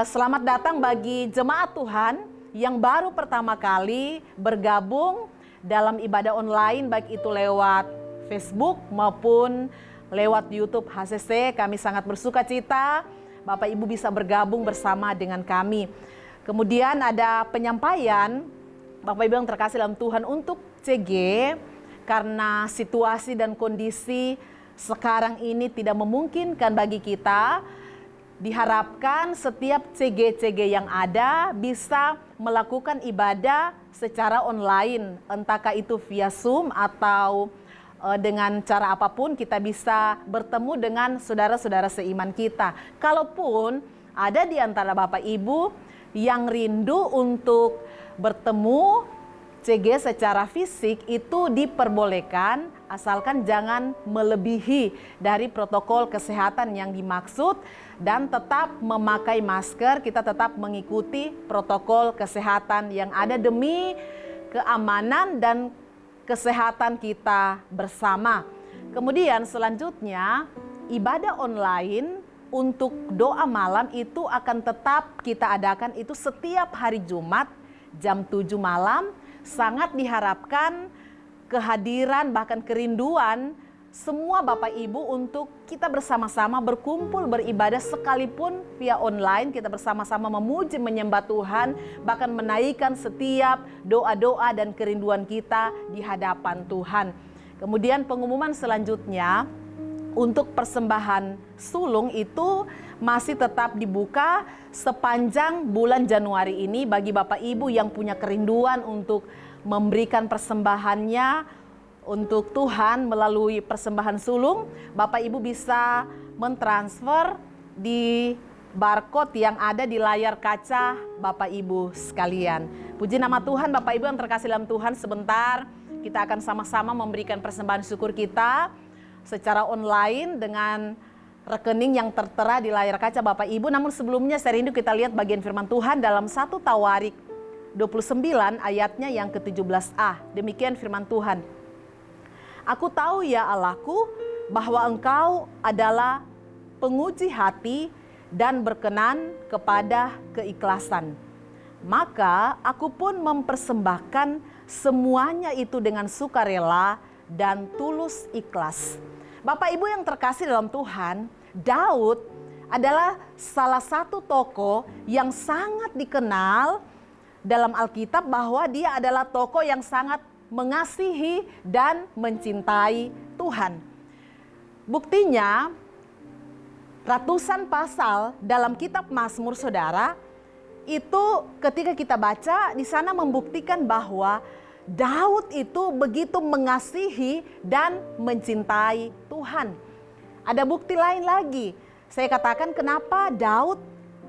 Selamat datang bagi jemaat Tuhan yang baru pertama kali bergabung dalam ibadah online, baik itu lewat Facebook maupun lewat YouTube HCC. Kami sangat bersuka cita Bapak Ibu bisa bergabung bersama dengan kami. Kemudian ada penyampaian Bapak Ibu yang terkasih dalam Tuhan untuk CG, karena situasi dan kondisi sekarang ini tidak memungkinkan bagi kita. Diharapkan setiap CG-CG yang ada bisa melakukan ibadah secara online, entahkah itu via Zoom atau dengan cara apapun kita bisa bertemu dengan saudara-saudara seiman kita. Kalaupun ada di antara Bapak Ibu yang rindu untuk bertemu CG secara fisik itu diperbolehkan asalkan jangan melebihi dari protokol kesehatan yang dimaksud dan tetap memakai masker. Kita tetap mengikuti protokol kesehatan yang ada demi keamanan dan kesehatan kita bersama. Kemudian selanjutnya ibadah online untuk doa malam itu akan tetap kita adakan itu setiap hari Jumat jam 7 malam. Sangat diharapkan kehadiran bahkan kerinduan semua Bapak Ibu untuk kita bersama-sama berkumpul beribadah sekalipun via online. Kita bersama-sama memuji menyembah Tuhan, bahkan menaikkan setiap doa-doa dan kerinduan kita di hadapan Tuhan. Kemudian pengumuman selanjutnya untuk persembahan sulung itu masih tetap dibuka sepanjang bulan Januari ini bagi Bapak Ibu yang punya kerinduan untuk memberikan persembahannya untuk Tuhan melalui persembahan sulung. Bapak Ibu bisa mentransfer di barcode yang ada di layar kaca Bapak Ibu sekalian. Puji nama Tuhan, Bapak Ibu yang terkasih dalam Tuhan, sebentar kita akan sama-sama memberikan persembahan syukur kita secara online dengan rekening yang tertera di layar kaca Bapak Ibu. Namun sebelumnya saya rindu kita lihat bagian firman Tuhan dalam 1 Tawarik 29 ayatnya yang ke-17a. Demikian firman Tuhan. Aku tahu ya Allahku bahwa Engkau adalah penguji hati dan berkenan kepada keikhlasan. Maka aku pun mempersembahkan semuanya itu dengan sukarela dan tulus ikhlas. Bapak Ibu yang terkasih dalam Tuhan, Daud adalah salah satu tokoh yang sangat dikenal dalam Alkitab bahwa dia adalah tokoh yang sangat mengasihi dan mencintai Tuhan. Buktinya, ratusan pasal dalam kitab Mazmur Saudara, itu ketika kita baca di sana membuktikan bahwa Daud itu begitu mengasihi dan mencintai Tuhan. Ada bukti lain lagi. Saya katakan kenapa Daud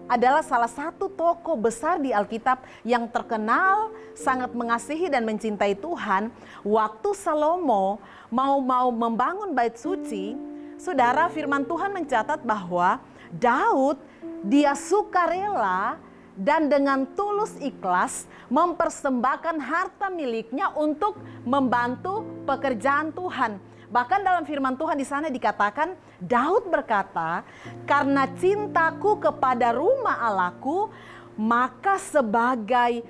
adalah salah satu tokoh besar di Alkitab yang terkenal sangat mengasihi dan mencintai Tuhan. Waktu Salomo mau membangun bait suci, saudara, firman Tuhan mencatat bahwa Daud dia sukarela dan dengan tulus ikhlas mempersembahkan harta miliknya untuk membantu pekerjaan Tuhan. Bahkan dalam firman Tuhan di sana dikatakan, Daud berkata, "Karena cintaku kepada rumah Allahku, maka sebagai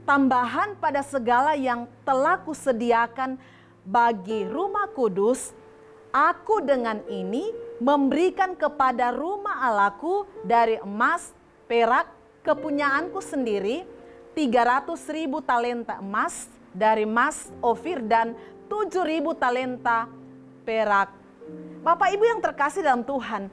tambahan pada segala yang telah kusediakan bagi rumah kudus, aku dengan ini memberikan kepada rumah Allahku dari emas, perak, kepunyaanku sendiri 300.000 talenta emas dari emas Ofir dan 7.000 talenta perak." Bapak Ibu yang terkasih dalam Tuhan,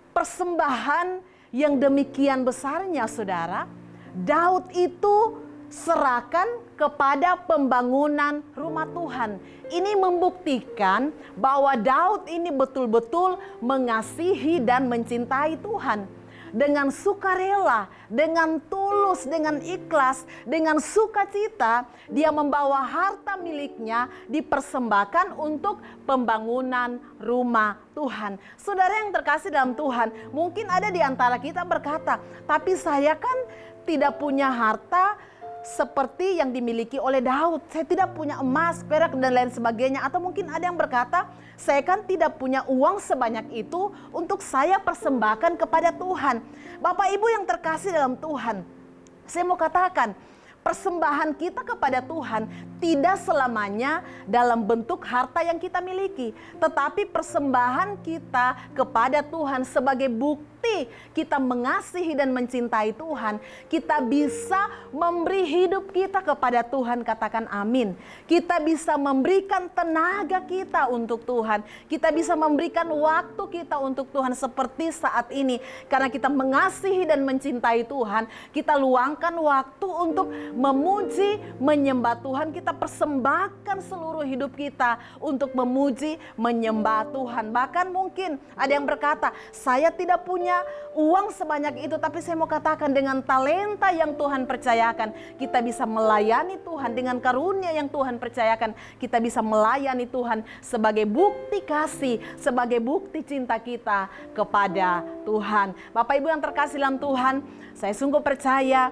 persembahan yang demikian besarnya saudara, Daud itu serahkan kepada pembangunan rumah Tuhan. Ini membuktikan bahwa Daud ini betul-betul mengasihi dan mencintai Tuhan. Dengan sukarela, dengan tulus, dengan ikhlas, dengan sukacita, dia membawa harta miliknya dipersembahkan untuk pembangunan rumah Tuhan. Saudara yang terkasih dalam Tuhan, mungkin ada di antara kita berkata, tapi saya kan tidak punya harta seperti yang dimiliki oleh Daud. Saya tidak punya emas, perak, dan lain sebagainya. Atau mungkin ada yang berkata, saya kan tidak punya uang sebanyak itu untuk saya persembahkan kepada Tuhan. Bapak Ibu yang terkasih dalam Tuhan, saya mau katakan, persembahan kita kepada Tuhan tidak selamanya dalam bentuk harta yang kita miliki. Tetapi persembahan kita kepada Tuhan sebagai bukti kita mengasihi dan mencintai Tuhan. Kita bisa memberi hidup kita kepada Tuhan, katakan amin. Kita bisa memberikan tenaga kita untuk Tuhan. Kita bisa memberikan waktu kita untuk Tuhan seperti saat ini. Karena kita mengasihi dan mencintai Tuhan, kita luangkan waktu untuk memuji, menyembah Tuhan. Kita kita persembahkan seluruh hidup kita untuk memuji, menyembah Tuhan. Bahkan mungkin ada yang berkata, saya tidak punya uang sebanyak itu, tapi saya mau katakan dengan talenta yang Tuhan percayakan, kita bisa melayani Tuhan. Dengan karunia yang Tuhan percayakan, kita bisa melayani Tuhan sebagai bukti kasih, sebagai bukti cinta kita kepada Tuhan. Bapak Ibu yang terkasih dalam Tuhan, saya sungguh percaya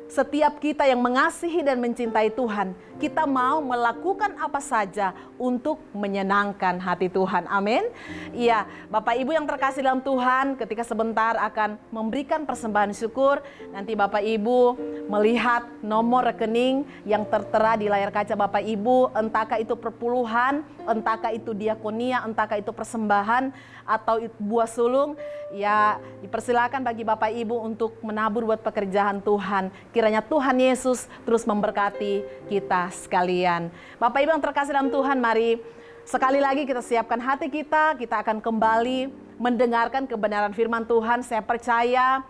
setiap kita yang mengasihi dan mencintai Tuhan, kita mau melakukan apa saja untuk menyenangkan hati Tuhan. Amin. Iya, Bapak Ibu yang terkasih dalam Tuhan, ketika sebentar akan memberikan persembahan syukur, nanti Bapak Ibu melihat nomor rekening yang tertera di layar kaca Bapak Ibu, entahkah itu perpuluhan, entahkah itu diakonia, entahkah itu persembahan atau buah sulung, ya dipersilakan bagi Bapak Ibu untuk menabur buat pekerjaan Tuhan. Kiranya Tuhan Yesus terus memberkati kita sekalian. Bapak Ibu yang terkasih dalam Tuhan, mari sekali lagi kita siapkan hati kita akan kembali mendengarkan kebenaran firman Tuhan. Saya percaya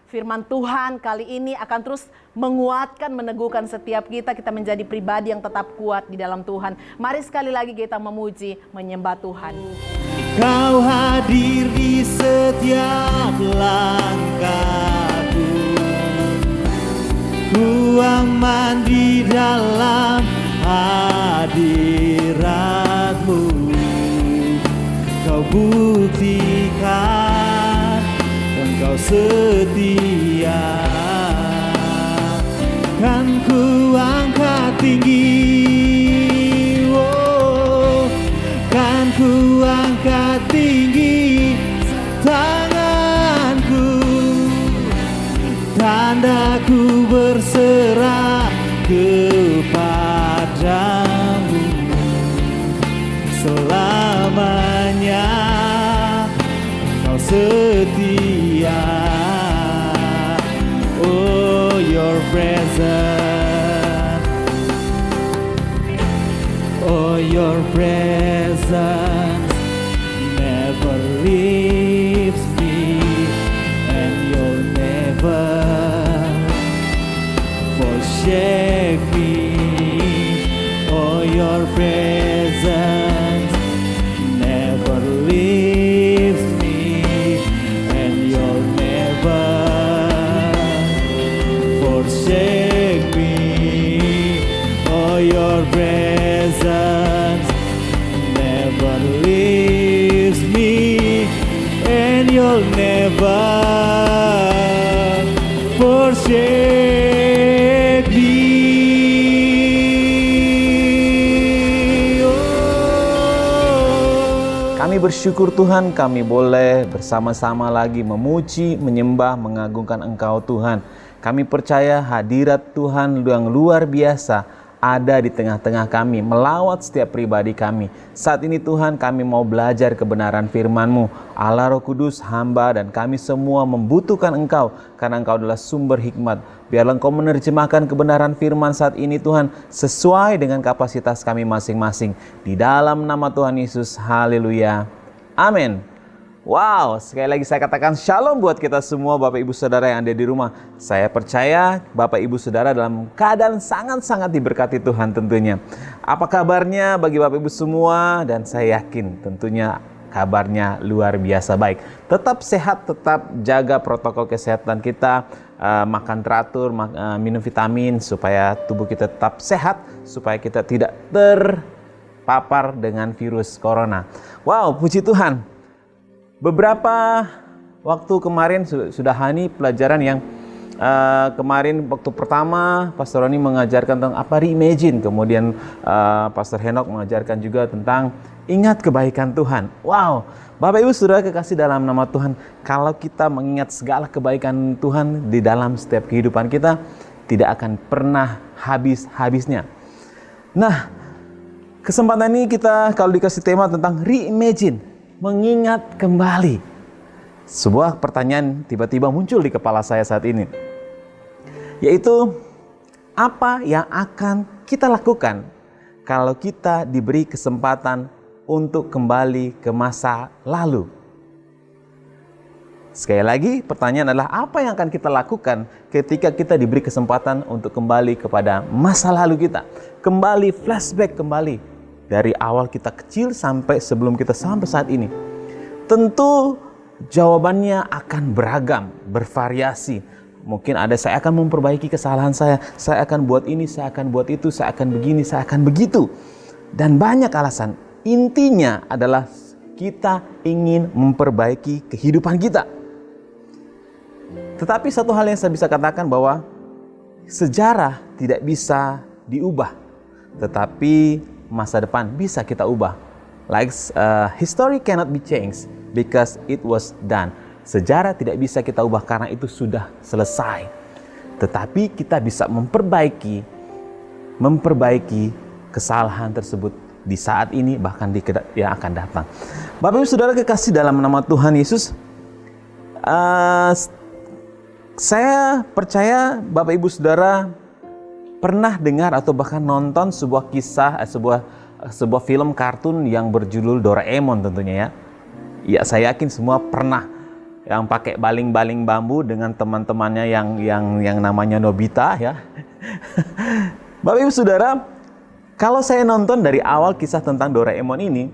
firman Tuhan kali ini akan terus menguatkan, meneguhkan setiap kita menjadi pribadi yang tetap kuat di dalam Tuhan. Mari sekali lagi kita memuji, menyembah Tuhan. Kau hadir di setiap langkahku, ku aman di dalam hadirat-Mu. Kau buktikan Engkau setia, kan ku angkat tinggi, oh, kan ku angkat tinggi tanganku, tandaku berserah kepadamu selamanya. Kau setia, oh your presence, oh your presence never leaves me, and you'll never forsake me. Oh your presence never leaves me, and you'll never forsake me. Oh your presence never leaves me, and you'll never forsake me. Kami bersyukur Tuhan, kami boleh bersama-sama lagi memuji, menyembah, mengagungkan Engkau Tuhan. Kami percaya hadirat Tuhan yang luar biasa ada di tengah-tengah kami, melawat setiap pribadi kami. Saat ini Tuhan, kami mau belajar kebenaran firman-Mu. Allah Roh Kudus, hamba dan kami semua membutuhkan Engkau, karena Engkau adalah sumber hikmat. Biarlah Engkau menerjemahkan kebenaran firman saat ini Tuhan, sesuai dengan kapasitas kami masing-masing. Di dalam nama Tuhan Yesus, haleluya, amin. Wow, sekali lagi saya katakan shalom buat kita semua Bapak Ibu Saudara yang ada di rumah. Saya percaya Bapak Ibu Saudara dalam keadaan sangat-sangat diberkati Tuhan tentunya. Apa kabarnya bagi Bapak Ibu semua? Dan saya yakin tentunya kabarnya luar biasa baik. Tetap sehat, tetap jaga protokol kesehatan kita, makan teratur, minum vitamin supaya tubuh kita tetap sehat, supaya kita tidak terpapar dengan virus corona. Wow, puji Tuhan. Beberapa waktu kemarin sudah Hani pelajaran yang kemarin waktu pertama Pastor Roni mengajarkan tentang apa reimagine, kemudian Pastor Henok mengajarkan juga tentang ingat kebaikan Tuhan. Wow, Bapak Ibu Saudara kekasih dalam nama Tuhan, kalau kita mengingat segala kebaikan Tuhan di dalam setiap kehidupan kita, tidak akan pernah habis-habisnya. Nah, kesempatan ini kita kalau dikasih tema tentang reimagine, mengingat kembali. Sebuah pertanyaan tiba-tiba muncul di kepala saya saat ini, yaitu apa yang akan kita lakukan kalau kita diberi kesempatan untuk kembali ke masa lalu? Sekali lagi pertanyaan adalah apa yang akan kita lakukan ketika kita diberi kesempatan untuk kembali kepada masa lalu kita. Kembali flashback kembali dari awal kita kecil sampai sebelum kita sampai saat ini. Tentu jawabannya akan beragam, bervariasi. Mungkin ada saya akan memperbaiki kesalahan saya akan buat ini, saya akan buat itu, saya akan begini, saya akan begitu. Dan banyak alasan. Intinya adalah kita ingin memperbaiki kehidupan kita. Tetapi satu hal yang saya bisa katakan bahwa sejarah tidak bisa diubah, tetapi masa depan bisa kita ubah. Like history cannot be changed because it was done. Sejarah tidak bisa kita ubah karena itu sudah selesai. Tetapi kita bisa memperbaiki kesalahan tersebut di saat ini, bahkan di yang akan datang. Bapak Ibu Saudara kekasih dalam nama Tuhan Yesus, saya percaya Bapak Ibu Saudara pernah dengar atau bahkan nonton sebuah kisah, sebuah film kartun yang berjudul Doraemon tentunya ya. Ya, saya yakin semua pernah, yang pakai baling-baling bambu dengan teman-temannya yang namanya Nobita ya. Bapak Ibu Saudara, kalau saya nonton dari awal kisah tentang Doraemon ini,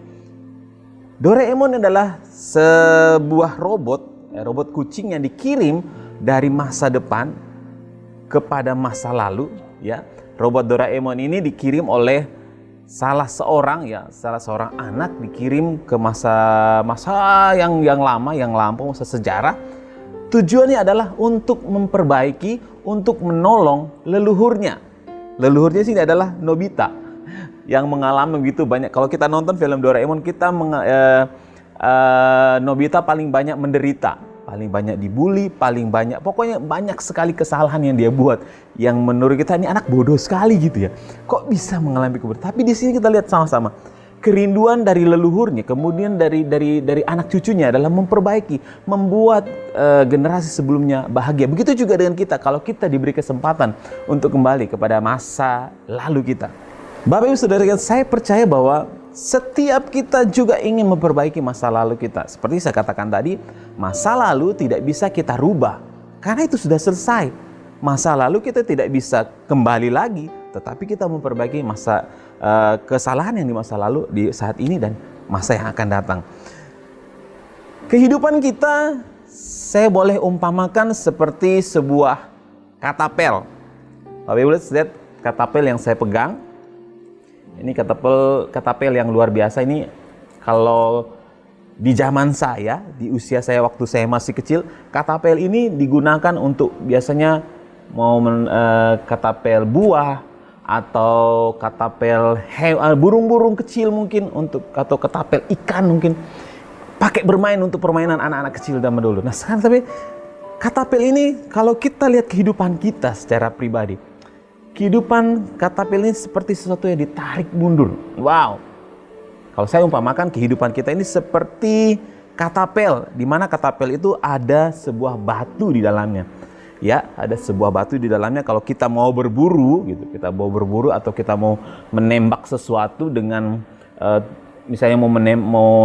Doraemon adalah sebuah robot kucing yang dikirim dari masa depan kepada masa lalu ya. Robot Doraemon ini dikirim oleh salah seorang anak, dikirim ke masa yang lama, yang lampau, masa sejarah. Tujuannya adalah untuk memperbaiki, untuk menolong leluhurnya. Leluhurnya sini adalah Nobita yang mengalami begitu banyak. Kalau kita nonton film Doraemon, Nobita paling banyak menderita, paling banyak dibully, pokoknya banyak sekali kesalahan yang dia buat, yang menurut kita ini anak bodoh sekali gitu ya. Kok bisa mengalami keburukan? Tapi di sini kita lihat sama-sama kerinduan dari leluhurnya, kemudian dari anak cucunya adalah memperbaiki, membuat generasi sebelumnya bahagia. Begitu juga dengan kita, kalau kita diberi kesempatan untuk kembali kepada masa lalu kita. Bapak Ibu Saudara, saya percaya bahwa setiap kita juga ingin memperbaiki masa lalu kita. Seperti saya katakan tadi, masa lalu tidak bisa kita rubah karena itu sudah selesai. Masa lalu kita tidak bisa kembali lagi, tetapi kita memperbaiki kesalahan yang di masa lalu di saat ini dan masa yang akan datang. Kehidupan kita, saya boleh umpamakan seperti sebuah katapel. Bapak Ibu lihat katapel yang saya pegang. Ini katapel yang luar biasa. Ini kalau di zaman saya, di usia saya waktu saya masih kecil, katapel ini digunakan untuk biasanya katapel buah atau katapel burung-burung kecil mungkin, atau katapel ikan mungkin, pakai bermain untuk permainan anak-anak kecil zaman dulu. Nah sekarang tapi katapel ini, kalau kita lihat kehidupan kita secara pribadi, kehidupan katapel ini seperti sesuatu yang ditarik mundur. Wow. Kalau saya umpamakan kehidupan kita ini seperti katapel, di mana katapel itu ada sebuah batu di dalamnya. Ya, ada sebuah batu di dalamnya. Kalau kita mau berburu gitu, atau kita mau menembak sesuatu dengan misalnya mau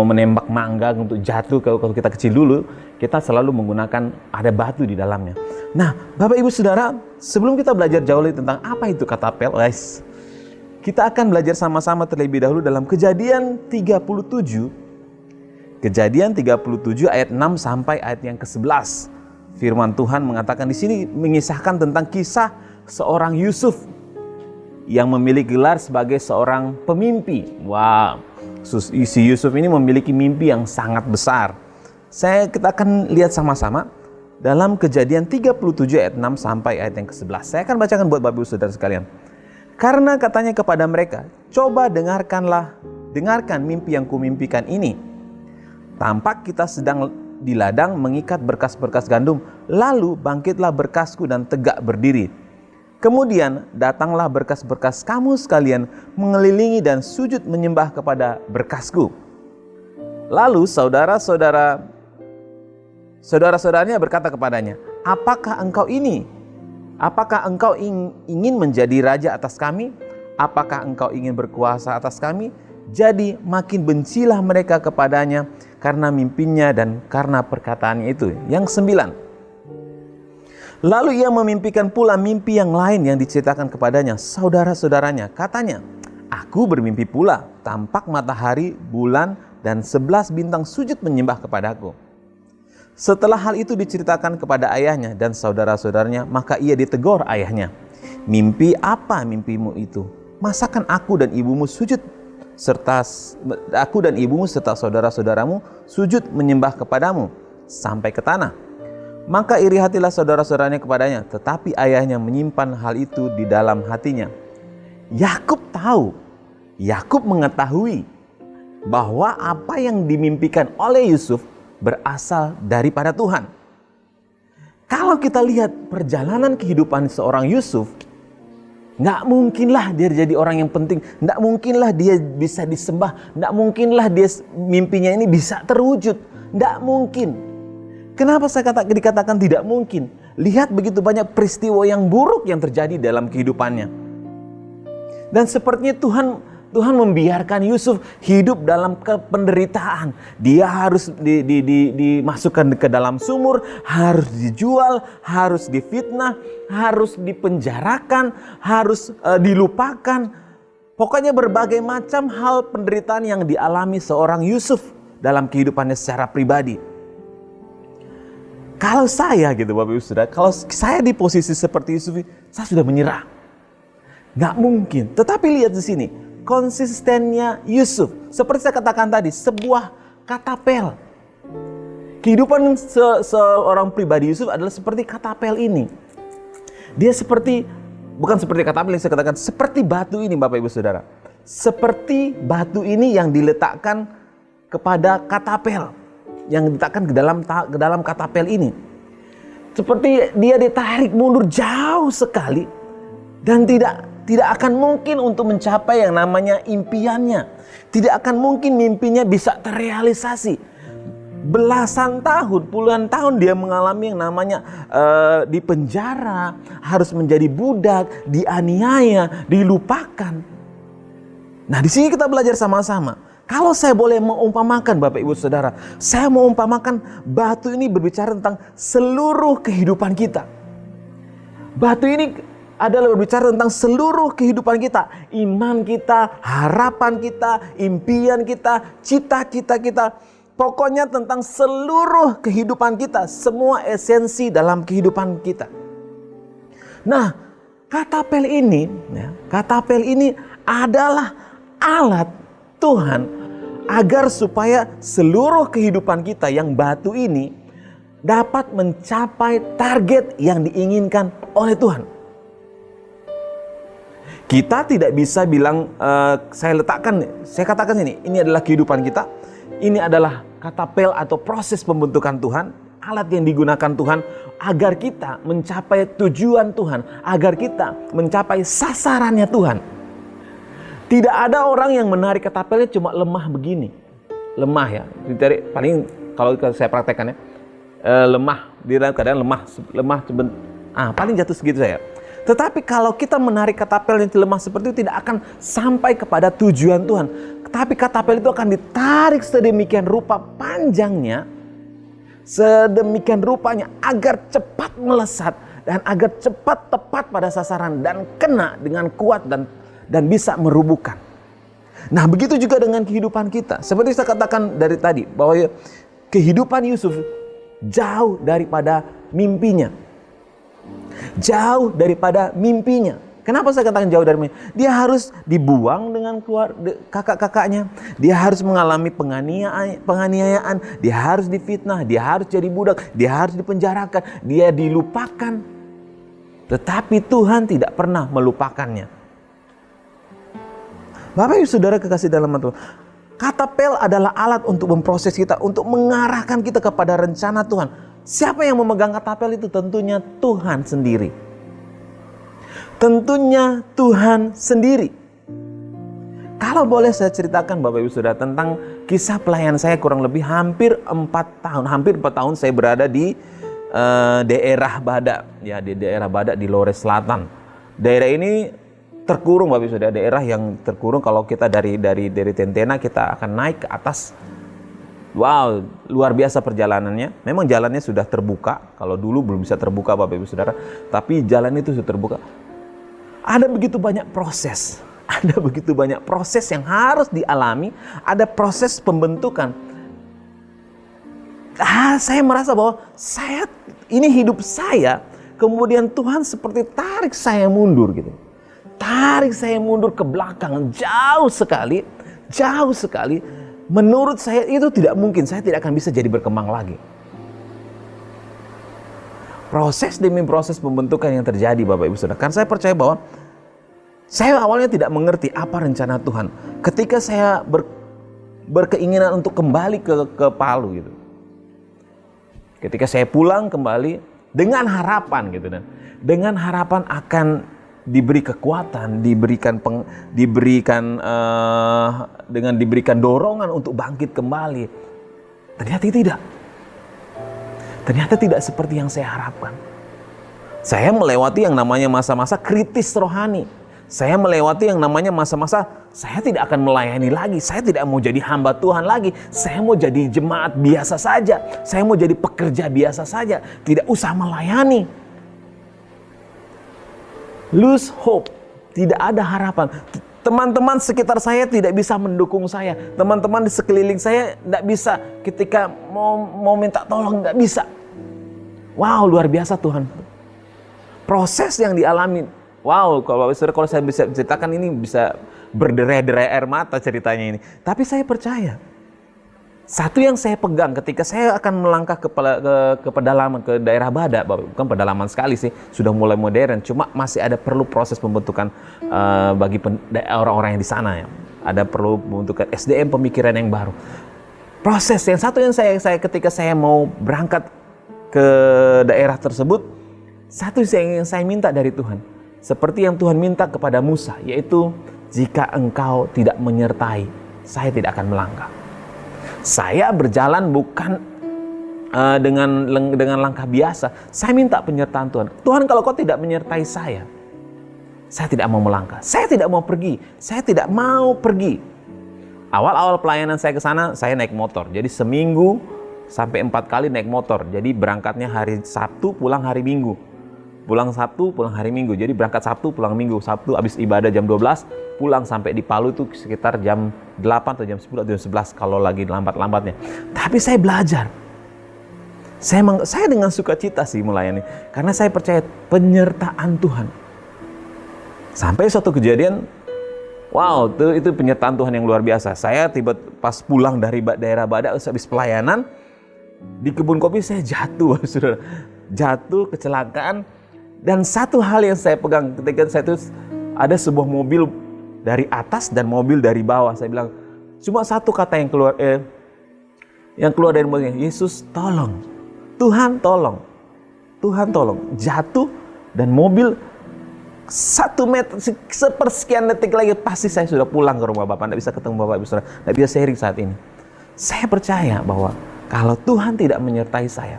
menembak mangga untuk jatuh, kalau kita kecil dulu, kita selalu menggunakan ada batu di dalamnya. Nah, Bapak Ibu Saudara, sebelum kita belajar jauh lebih tentang apa itu katapel, guys, kita akan belajar sama-sama terlebih dahulu dalam Kejadian 37. Kejadian 37 ayat 6 sampai ayat yang ke-11. Firman Tuhan mengatakan di sini, mengisahkan tentang kisah seorang Yusuf yang memiliki gelar sebagai seorang pemimpi. Wow. Si Yusuf ini memiliki mimpi yang sangat besar. Kita akan lihat sama-sama dalam Kejadian 37 ayat 6 sampai ayat yang ke-11. Saya akan bacakan buat Bapak Ibu Saudara sekalian. Karena katanya kepada mereka, coba dengarkan mimpi yang kumimpikan ini. Tampak kita sedang di ladang mengikat berkas-berkas gandum, lalu bangkitlah berkasku dan tegak berdiri. Kemudian datanglah berkas-berkas kamu sekalian mengelilingi dan sujud menyembah kepada berkasku. Lalu saudara-saudaranya berkata kepadanya, apakah engkau ini? Apakah engkau ingin menjadi raja atas kami? Apakah engkau ingin berkuasa atas kami? Jadi makin bencilah mereka kepadanya karena mimpinya dan karena perkataannya itu. Yang 9. Lalu ia memimpikan pula mimpi yang lain yang diceritakan kepadanya saudara-saudaranya. Katanya, aku bermimpi pula, tampak matahari, bulan, dan 11 bintang sujud menyembah kepadaku. Setelah hal itu diceritakan kepada ayahnya dan saudara-saudaranya, maka ia ditegur ayahnya. Mimpi apa mimpimu itu? Masakan aku dan ibumu serta saudara-saudaramu sujud menyembah kepadamu sampai ke tanah? Maka iri hatilah saudara-saudaranya kepadanya, tetapi ayahnya menyimpan hal itu di dalam hatinya. Yakub mengetahui bahwa apa yang dimimpikan oleh Yusuf berasal daripada Tuhan. Kalau kita lihat perjalanan kehidupan seorang Yusuf, nggak mungkinlah dia jadi orang yang penting, nggak mungkinlah dia bisa disembah, nggak mungkinlah dia mimpinya ini bisa terwujud, nggak mungkin. Kenapa saya dikatakan tidak mungkin? Lihat begitu banyak peristiwa yang buruk yang terjadi dalam kehidupannya. Dan sepertinya Tuhan membiarkan Yusuf hidup dalam penderitaan. Dia harus dimasukkan ke dalam sumur, harus dijual, harus difitnah, harus dipenjarakan, harus dilupakan. Pokoknya berbagai macam hal penderitaan yang dialami seorang Yusuf dalam kehidupannya secara pribadi. Kalau saya gitu Bapak Ibu Saudara, kalau saya di posisi seperti Yusuf, saya sudah menyerah. Gak mungkin. Tetapi lihat di sini. Konsistennya Yusuf, seperti saya katakan tadi, sebuah katapel. Kehidupan seorang pribadi Yusuf adalah seperti katapel ini. Dia bukan seperti katapel yang saya katakan, seperti batu ini Bapak Ibu Saudara. Seperti batu ini yang diletakkan kepada katapel, yang diletakkan ke dalam katapel ini. Seperti dia ditarik mundur jauh sekali dan tidak akan mungkin untuk mencapai yang namanya impiannya. Tidak akan mungkin mimpinya bisa terrealisasi. Belasan tahun, puluhan tahun dia mengalami yang namanya dipenjara, harus menjadi budak, dianiaya, dilupakan. Nah, di sini kita belajar sama-sama. Kalau saya boleh mengumpamakan Bapak Ibu Saudara, saya mau umpamakan batu ini berbicara tentang seluruh kehidupan kita. Batu ini adalah berbicara tentang seluruh kehidupan kita, iman kita, harapan kita, impian kita, cita-cita kita. Pokoknya tentang seluruh kehidupan kita, semua esensi dalam kehidupan kita. Nah, katapel ini adalah alat Tuhan agar supaya seluruh kehidupan kita yang batu ini dapat mencapai target yang diinginkan oleh Tuhan. Kita tidak bisa bilang, saya katakan ini adalah kehidupan kita, ini adalah katapel atau proses pembentukan Tuhan, alat yang digunakan Tuhan agar kita mencapai tujuan Tuhan, agar kita mencapai sasarannya Tuhan. Tidak ada orang yang menarik katapelnya cuma lemah begini, lemah ya, ditarik paling kalau saya praktekkan ya, lemah, di dalam keadaan lemah paling jatuh segitu saya. Tetapi kalau kita menarik katapel yang lemah seperti itu, tidak akan sampai kepada tujuan Tuhan. Tetapi katapel itu akan ditarik sedemikian rupa panjangnya, sedemikian rupanya agar cepat melesat dan agar cepat tepat pada sasaran dan kena dengan kuat dan bisa merubuhkan. Nah, begitu juga dengan kehidupan kita. Seperti saya katakan dari tadi bahwa kehidupan Yusuf jauh daripada mimpinya. Jauh daripada mimpinya. Kenapa saya katakan jauh dari mimpinya? Dia harus dibuang dengan kakak-kakaknya. Dia harus mengalami penganiayaan. Dia harus difitnah. Dia harus jadi budak. Dia harus dipenjarakan. Dia dilupakan. Tetapi Tuhan tidak pernah melupakannya. Bapak Ibu Saudara kekasih dalam Tuhan, katapel adalah alat untuk memproses kita, untuk mengarahkan kita kepada rencana Tuhan. Siapa yang memegang katapel itu? Tentunya Tuhan sendiri. Tentunya Tuhan sendiri. Kalau boleh saya ceritakan Bapak Ibu Saudara tentang kisah pelayan saya kurang lebih hampir 4 tahun saya berada di daerah Badak, ya di daerah Badak di Lores Selatan. Daerah ini terkurung, Bapak Ibu Saudara, daerah yang terkurung. Kalau kita dari Tentena kita akan naik ke atas. Wow, luar biasa perjalanannya. Memang jalannya sudah terbuka. Kalau dulu belum bisa terbuka, Bapak Ibu Saudara, tapi jalan itu sudah terbuka. Ada begitu banyak proses. Ada begitu banyak proses yang harus dialami. Ada proses pembentukan. Saya merasa bahwa ini hidup saya, kemudian Tuhan seperti tarik saya mundur gitu. Tarik saya mundur ke belakang jauh sekali. Menurut saya itu tidak mungkin, saya tidak akan bisa jadi berkembang lagi. Proses demi proses pembentukan yang terjadi, Bapak Ibu Saudara. Kan saya percaya bahwa saya awalnya tidak mengerti apa rencana Tuhan. Ketika saya berkeinginan untuk kembali ke Palu gitu. Ketika saya pulang kembali dengan harapan gitu, dan dengan harapan akan diberi kekuatan, diberikan dorongan untuk bangkit kembali. Ternyata tidak seperti yang saya harapkan. Saya melewati yang namanya masa-masa kritis rohani. Saya melewati yang namanya masa-masa saya tidak akan melayani lagi. Saya tidak mau jadi hamba Tuhan lagi. Saya mau jadi jemaat biasa saja. Saya mau jadi pekerja biasa saja. Tidak usah melayani. Lose hope. Tidak ada harapan. Teman-teman sekitar saya tidak bisa mendukung saya. Teman-teman di sekeliling saya tidak bisa. Ketika mau minta tolong tidak bisa. Wow, luar biasa Tuhan. Proses yang dialami. Wow, kalau saya bisa ceritakan ini bisa berderai-derai air mata ceritanya ini. Tapi saya percaya. Satu yang saya pegang ketika saya akan melangkah ke pedalaman, ke daerah Badak, bukan pedalaman sekali sih, sudah mulai modern, cuma masih ada perlu proses pembentukan bagi orang-orang yang di sana ya. Ada perlu pembentukan SDM, pemikiran yang baru. Proses yang satu yang saya ketika saya mau berangkat ke daerah tersebut, satu yang saya minta dari Tuhan, seperti yang Tuhan minta kepada Musa, yaitu jika engkau tidak menyertai, saya tidak akan melangkah. Saya berjalan bukan dengan langkah biasa. Saya minta penyertaan Tuhan. Tuhan, kalau kau tidak menyertai saya tidak mau melangkah. Saya tidak mau pergi. Saya tidak mau pergi. Awal-awal pelayanan saya ke sana, saya naik motor. Jadi seminggu sampai 4 kali naik motor. Jadi berangkatnya hari Sabtu, pulang hari Minggu. Pulang Sabtu, pulang hari Minggu. Jadi berangkat Sabtu, pulang Minggu. Sabtu habis ibadah jam 12, pulang sampai di Palu itu sekitar jam 8 atau jam 10 atau jam 11 kalau lagi lambat-lambatnya. Tapi saya belajar. Saya dengan sukacita sih melayani. Karena saya percaya penyertaan Tuhan. Sampai suatu kejadian, wow, itu penyertaan Tuhan yang luar biasa. Saya pas pulang dari daerah Badak, habis pelayanan, di kebun kopi saya jatuh, saudara. Jatuh, kecelakaan. Dan satu hal yang saya pegang ketika saya itu ada sebuah mobil dari atas dan mobil dari bawah. Saya bilang cuma satu kata yang keluar dari mulutnya, Yesus tolong, Tuhan tolong, Tuhan tolong. Jatuh dan mobil 1 meter sepersekian detik lagi pasti saya sudah pulang ke rumah Bapak. Tidak bisa ketemu Bapak Ibu Saudara, tidak bisa sharing saat ini. Saya percaya bahwa kalau Tuhan tidak menyertai saya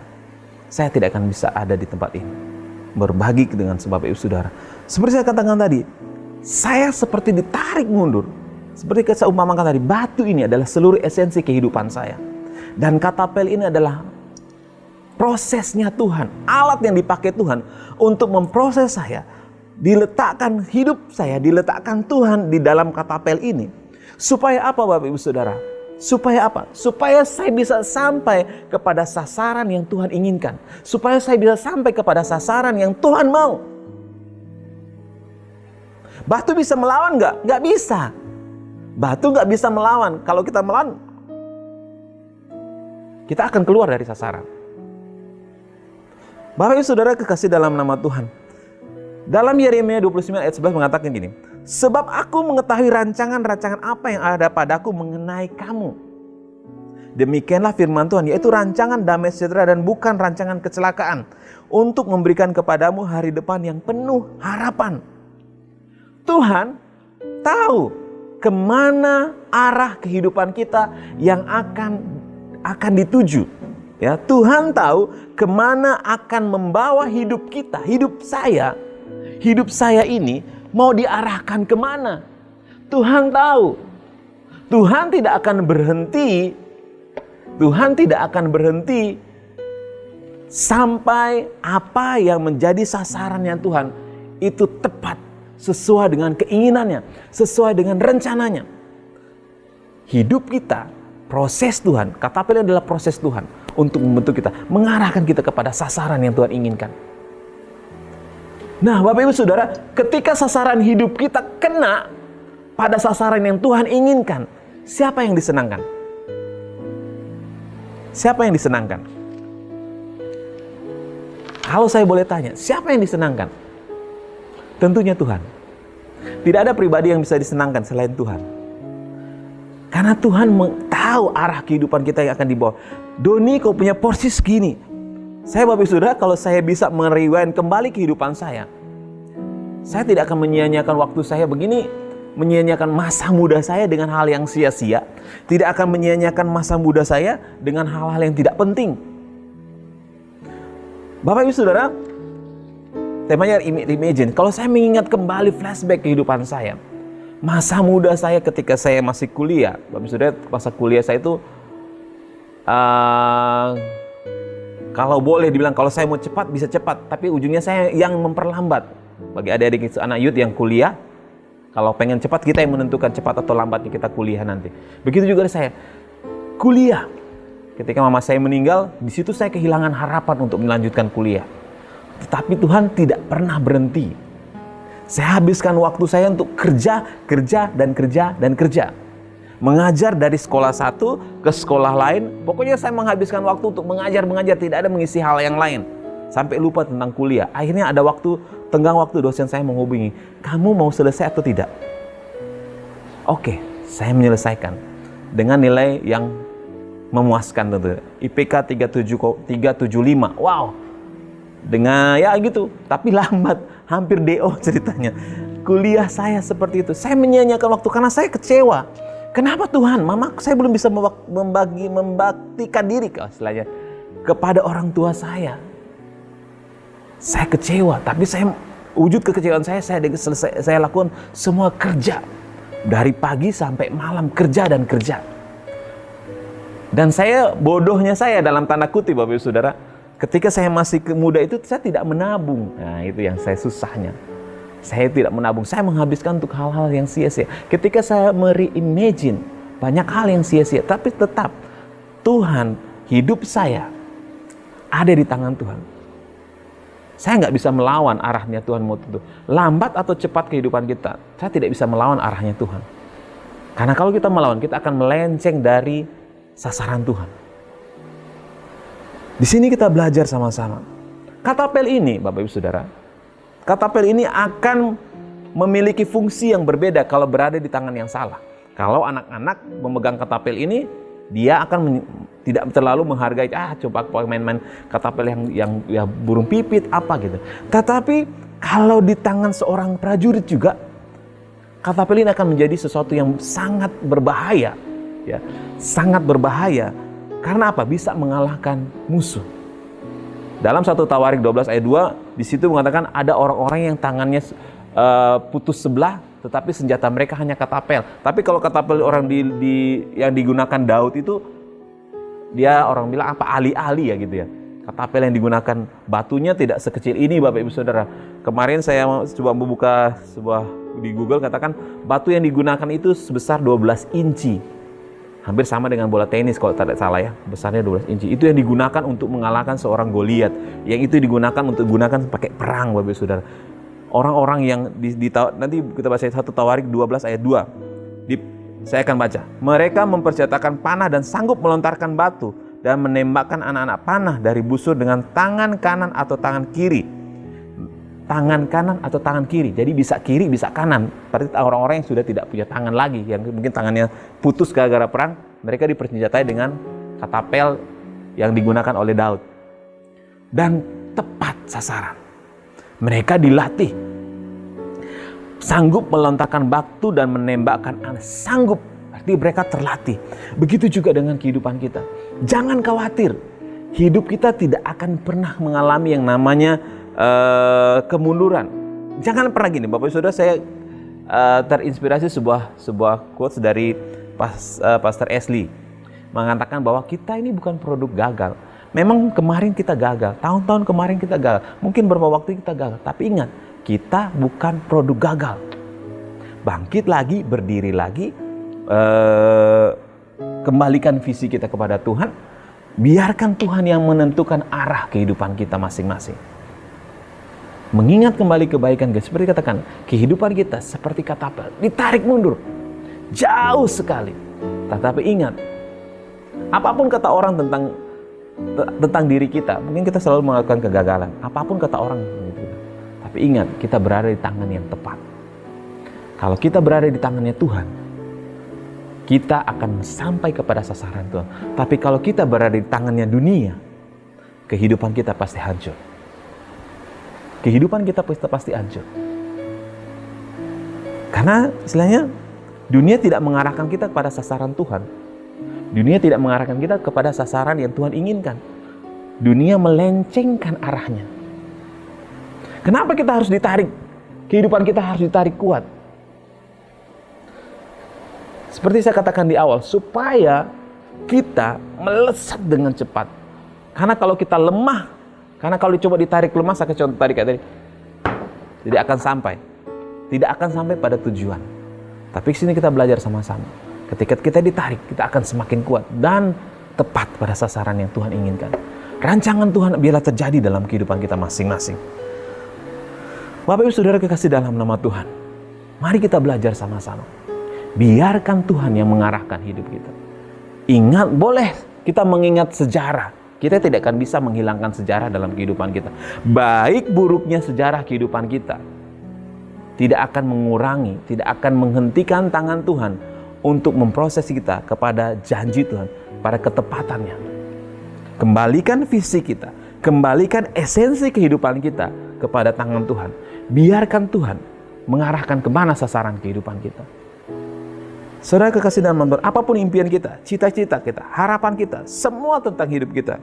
tidak akan bisa ada di tempat ini, berbagi dengan Bapak Ibu Saudara. Seperti saya katakan tadi, saya seperti ditarik mundur. Seperti saya umpamakan tadi, batu ini adalah seluruh esensi kehidupan saya. Dan katapel ini adalah prosesnya Tuhan, alat yang dipakai Tuhan untuk memproses saya. Diletakkan hidup saya, diletakkan Tuhan di dalam katapel ini. Supaya apa Bapak Ibu Saudara? Supaya apa? Supaya saya bisa sampai kepada sasaran yang Tuhan inginkan. Supaya saya bisa sampai kepada sasaran yang Tuhan mau. Batu bisa melawan nggak? Nggak bisa. Batu nggak bisa melawan. Kalau kita melawan, kita akan keluar dari sasaran. Bapak Ibu Saudara kekasih dalam nama Tuhan. Dalam Yeremia 29 ayat 11 mengatakan gini, sebab aku mengetahui rancangan-rancangan apa yang ada padaku mengenai kamu. Demikianlah firman Tuhan, yaitu rancangan damai sejahtera dan bukan rancangan kecelakaan, untuk memberikan kepadamu hari depan yang penuh harapan. Tuhan tahu kemana arah kehidupan kita yang akan dituju. Ya, Tuhan tahu kemana akan membawa hidup kita, hidup saya ini mau diarahkan kemana. Tuhan tahu. Tuhan tidak akan berhenti. Tuhan tidak akan berhenti sampai apa yang menjadi sasarannya Tuhan itu tepat, sesuai dengan keinginannya, sesuai dengan rencananya. Hidup kita, proses Tuhan, katapel adalah proses Tuhan untuk membentuk kita, mengarahkan kita kepada sasaran yang Tuhan inginkan. Nah, Bapak Ibu Saudara, ketika sasaran hidup kita kena pada sasaran yang Tuhan inginkan, siapa yang disenangkan? Siapa yang disenangkan? Kalau saya boleh tanya, siapa yang disenangkan? Tentunya Tuhan. Tidak ada pribadi yang bisa disenangkan selain Tuhan. Karena Tuhan tahu arah kehidupan kita yang akan dibawa. Doni, kau punya porsi segini. Saya, Bapak Ibu Saudara, kalau saya bisa merewind kembali kehidupan saya tidak akan menyia-nyiakan waktu saya begini, menyia-nyiakan masa muda saya dengan hal yang sia-sia. Tidak akan menyia-nyiakan masa muda saya dengan hal-hal yang tidak penting. Bapak Ibu Saudara, temanya imagine. Kalau saya mengingat kembali flashback kehidupan saya, masa muda saya ketika saya masih kuliah. Bapak Ibu Saudara, masa kuliah saya itu kalau boleh dibilang, kalau saya mau cepat bisa cepat, tapi ujungnya saya yang memperlambat. Bagi adik-adik anak youth yang kuliah, kalau pengen cepat, kita yang menentukan cepat atau lambatnya kita kuliah nanti. Begitu juga saya kuliah. Ketika mama saya meninggal, di situ saya kehilangan harapan untuk melanjutkan kuliah. Tetapi Tuhan tidak pernah berhenti. Saya habiskan waktu saya untuk kerja, dan kerja. Mengajar dari sekolah satu ke sekolah lain. Pokoknya saya menghabiskan waktu untuk mengajar. Tidak ada mengisi hal yang lain. Sampai lupa tentang kuliah. Akhirnya ada tenggang waktu dosen saya menghubungi. Kamu mau selesai atau tidak? Oke, saya menyelesaikan. Dengan nilai yang memuaskan tentu. IPK 375. Wow. Dengan ya gitu, tapi lambat, hampir DO ceritanya. Kuliah saya seperti itu. Saya menyia-nyiakan waktu karena saya kecewa. Kenapa Tuhan? Mama saya belum bisa membaktikan diri istilahnya kepada orang tua saya. Saya kecewa, tapi saya wujud kekecewaan saya lakukan semua kerja. Dari pagi sampai malam kerja. Dan saya bodohnya saya dalam tanda kutip Bapak Ibu Saudara, ketika saya masih muda itu saya tidak menabung. Nah, itu yang saya susahnya. Saya tidak menabung, saya menghabiskan untuk hal-hal yang sia-sia. Ketika saya mereimagine banyak hal yang sia-sia, tapi tetap Tuhan, hidup saya ada di tangan Tuhan. Saya nggak bisa melawan arahnya Tuhan mau tentu. Lambat atau cepat kehidupan kita, saya tidak bisa melawan arahnya Tuhan. Karena kalau kita melawan, kita akan melenceng dari sasaran Tuhan. Di sini kita belajar sama-sama. Katapel ini, Bapak Ibu Saudara, katapel ini akan memiliki fungsi yang berbeda kalau berada di tangan yang salah. Kalau anak-anak memegang katapel ini, dia akan tidak terlalu menghargai, coba main-main katapel yang ya burung pipit apa gitu. Tetapi kalau di tangan seorang prajurit juga, katapel ini akan menjadi sesuatu yang sangat berbahaya, ya, sangat berbahaya. Karena apa? Bisa mengalahkan musuh. Dalam 1 Tawarik 12 ayat 2, di situ mengatakan ada orang-orang yang tangannya putus sebelah, tetapi senjata mereka hanya katapel. Tapi kalau katapel orang yang digunakan Daud itu, dia orang bilang apa? Ali-ali ya gitu ya. Katapel yang digunakan batunya tidak sekecil ini Bapak Ibu Saudara. Kemarin saya coba membuka sebuah di Google, katakan batu yang digunakan itu sebesar 12 inci. Hampir sama dengan bola tenis kalau tidak salah ya, besarnya 12 inci. Itu yang digunakan untuk mengalahkan seorang Goliat. Yang itu digunakan untuk pakai perang Bapak Ibu Saudara. Orang-orang yang nanti kita baca 1 Tawarik 12 ayat 2. Saya akan baca. Mereka mempersenjatakan panah dan sanggup melontarkan batu dan menembakkan anak-anak panah dari busur dengan tangan kanan atau tangan kiri. Tangan kanan atau tangan kiri. Jadi bisa kiri, bisa kanan. Berarti orang-orang yang sudah tidak punya tangan lagi, yang mungkin tangannya putus gara-gara perang, mereka dipersenjatai dengan katapel yang digunakan oleh Daud. Dan tepat sasaran. Mereka dilatih. Sanggup melontarkan batu dan menembakkan anak. Sanggup. Berarti mereka terlatih. Begitu juga dengan kehidupan kita. Jangan khawatir. Hidup kita tidak akan pernah mengalami yang namanya kemunduran. Jangan pernah gini, Bapak Saudara, saya terinspirasi sebuah quotes dari Pastor Ashley mengatakan bahwa kita ini bukan produk gagal. Memang kemarin kita gagal, tahun-tahun kemarin kita gagal, mungkin beberapa waktu kita gagal, tapi ingat, kita bukan produk gagal. Bangkit lagi, berdiri lagi, kembalikan visi kita kepada Tuhan, biarkan Tuhan yang menentukan arah kehidupan kita masing-masing. Mengingat kembali kebaikan, guys, seperti katakan, kehidupan kita seperti katapel, ditarik mundur, jauh sekali. Tetapi ingat, apapun kata orang tentang diri kita, mungkin kita selalu melakukan kegagalan. Apapun kata orang, tapi ingat, kita berada di tangan yang tepat. Kalau kita berada di tangannya Tuhan, kita akan sampai kepada sasaran Tuhan. Tapi kalau kita berada di tangannya dunia, kehidupan kita pasti hancur. Kehidupan kita pasti hancur. Karena istilahnya dunia tidak mengarahkan kita kepada sasaran Tuhan. Dunia tidak mengarahkan kita kepada sasaran yang Tuhan inginkan. Dunia melencengkan arahnya. Kenapa kita harus ditarik? Kehidupan kita harus ditarik kuat. Seperti saya katakan di awal, supaya kita melesat dengan cepat. Karena kalau kita lemah, karena kalau coba ditarik lemah, saya contoh tarik kayak tadi, tidak akan sampai pada tujuan. Tapi sini kita belajar sama-sama. Ketika kita ditarik, kita akan semakin kuat dan tepat pada sasaran yang Tuhan inginkan. Rancangan Tuhan biarlah terjadi dalam kehidupan kita masing-masing. Bapak Ibu Saudara kekasih dalam nama Tuhan, mari kita belajar sama-sama. Biarkan Tuhan yang mengarahkan hidup kita. Ingat, boleh kita mengingat sejarah. Kita tidak akan bisa menghilangkan sejarah dalam kehidupan kita. Baik buruknya sejarah kehidupan kita tidak akan mengurangi, tidak akan menghentikan tangan Tuhan untuk memproses kita kepada janji Tuhan, pada ketepatannya. Kembalikan visi kita, kembalikan esensi kehidupan kita kepada tangan Tuhan. Biarkan Tuhan mengarahkan kemana sasaran kehidupan kita. Saudara kekasih dalam Tuhan, apapun impian kita, cita-cita kita, harapan kita, semua tentang hidup kita,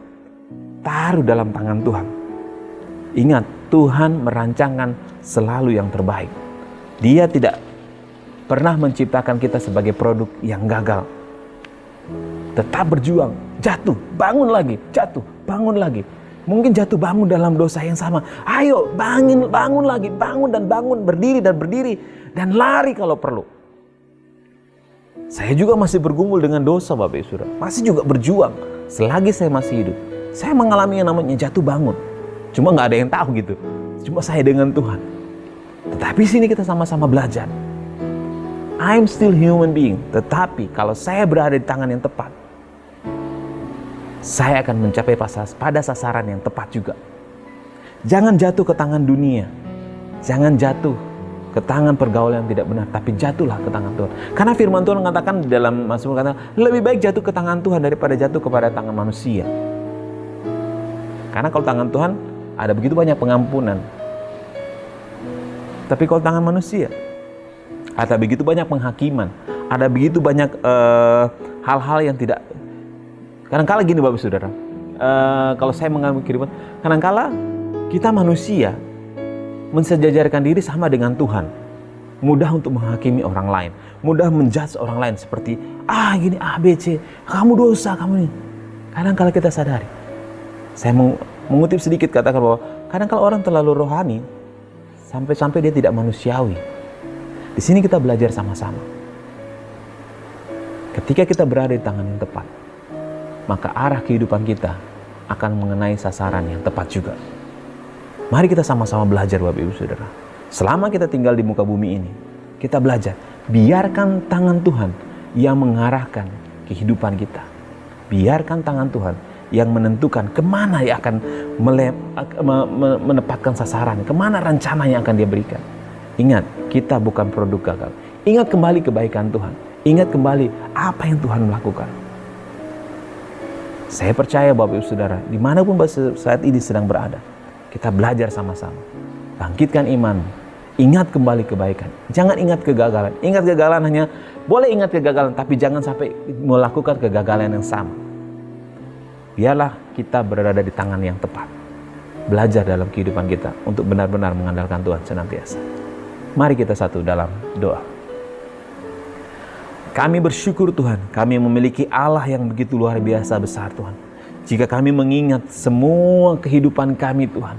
taruh dalam tangan Tuhan. Ingat, Tuhan merancangkan selalu yang terbaik. Dia tidak pernah menciptakan kita sebagai produk yang gagal. Tetap berjuang, jatuh, bangun lagi, jatuh, bangun lagi. Mungkin jatuh bangun dalam dosa yang sama. Ayo, bangun lagi, bangun dan bangun, berdiri dan lari kalau perlu. Saya juga masih bergumul dengan dosa, Bapak Ibu Saudara. Masih juga berjuang selagi saya masih hidup. Saya mengalami yang namanya jatuh bangun. Cuma nggak ada yang tahu gitu. Cuma saya dengan Tuhan. Tetapi sini kita sama-sama belajar. I'm still human being. Tetapi kalau saya berada di tangan yang tepat, saya akan mencapai pada sasaran yang tepat juga. Jangan jatuh ke tangan dunia. Jangan jatuh ke tangan pergaulan yang tidak benar, tapi jatuhlah ke tangan Tuhan. Karena firman Tuhan mengatakan di dalam Mazmur, lebih baik jatuh ke tangan Tuhan daripada jatuh kepada tangan manusia. Karena kalau tangan Tuhan ada begitu banyak pengampunan. Tapi kalau tangan manusia ada begitu banyak penghakiman, ada begitu banyak hal-hal yang tidak. Kadang-kala gini Bapak Saudara, kalau saya mengalami kehidupan, kadang-kala kita manusia mensejajarkan diri sama dengan Tuhan. Mudah untuk menghakimi orang lain, mudah menjudge orang lain seperti gini A, B, C, kamu dosa, kamu ini. Kadang-kala kita sadari. Saya mengutip sedikit katakan bahwa kadang-kala orang terlalu rohani sampai-sampai dia tidak manusiawi. Di sini kita belajar sama-sama. Ketika kita berada di tangan yang tepat, maka arah kehidupan kita akan mengenai sasaran yang tepat juga. Mari kita sama-sama belajar Bapak Ibu Saudara. Selama kita tinggal di muka bumi ini, kita belajar. Biarkan tangan Tuhan yang mengarahkan kehidupan kita. Biarkan tangan Tuhan yang menentukan kemana yang akan menempatkan sasaran, kemana rencana yang akan dia berikan. Ingat, kita bukan produk gagal. Ingat kembali kebaikan Tuhan. Ingat kembali apa yang Tuhan melakukan. Saya percaya Bapak Ibu Saudara, dimanapun saat ini sedang berada, kita belajar sama-sama. Bangkitkan iman. Ingat kembali kebaikan. Jangan ingat kegagalan. Ingat kegagalan hanya, boleh ingat kegagalan, tapi jangan sampai melakukan kegagalan yang sama. Biarlah kita berada di tangan yang tepat. belajar dalam kehidupan kita untuk benar-benar mengandalkan Tuhan senantiasa. Mari kita satu dalam doa. Kami bersyukur Tuhan, kami memiliki Allah yang begitu luar biasa besar Tuhan. Jika kami mengingat semua kehidupan kami Tuhan,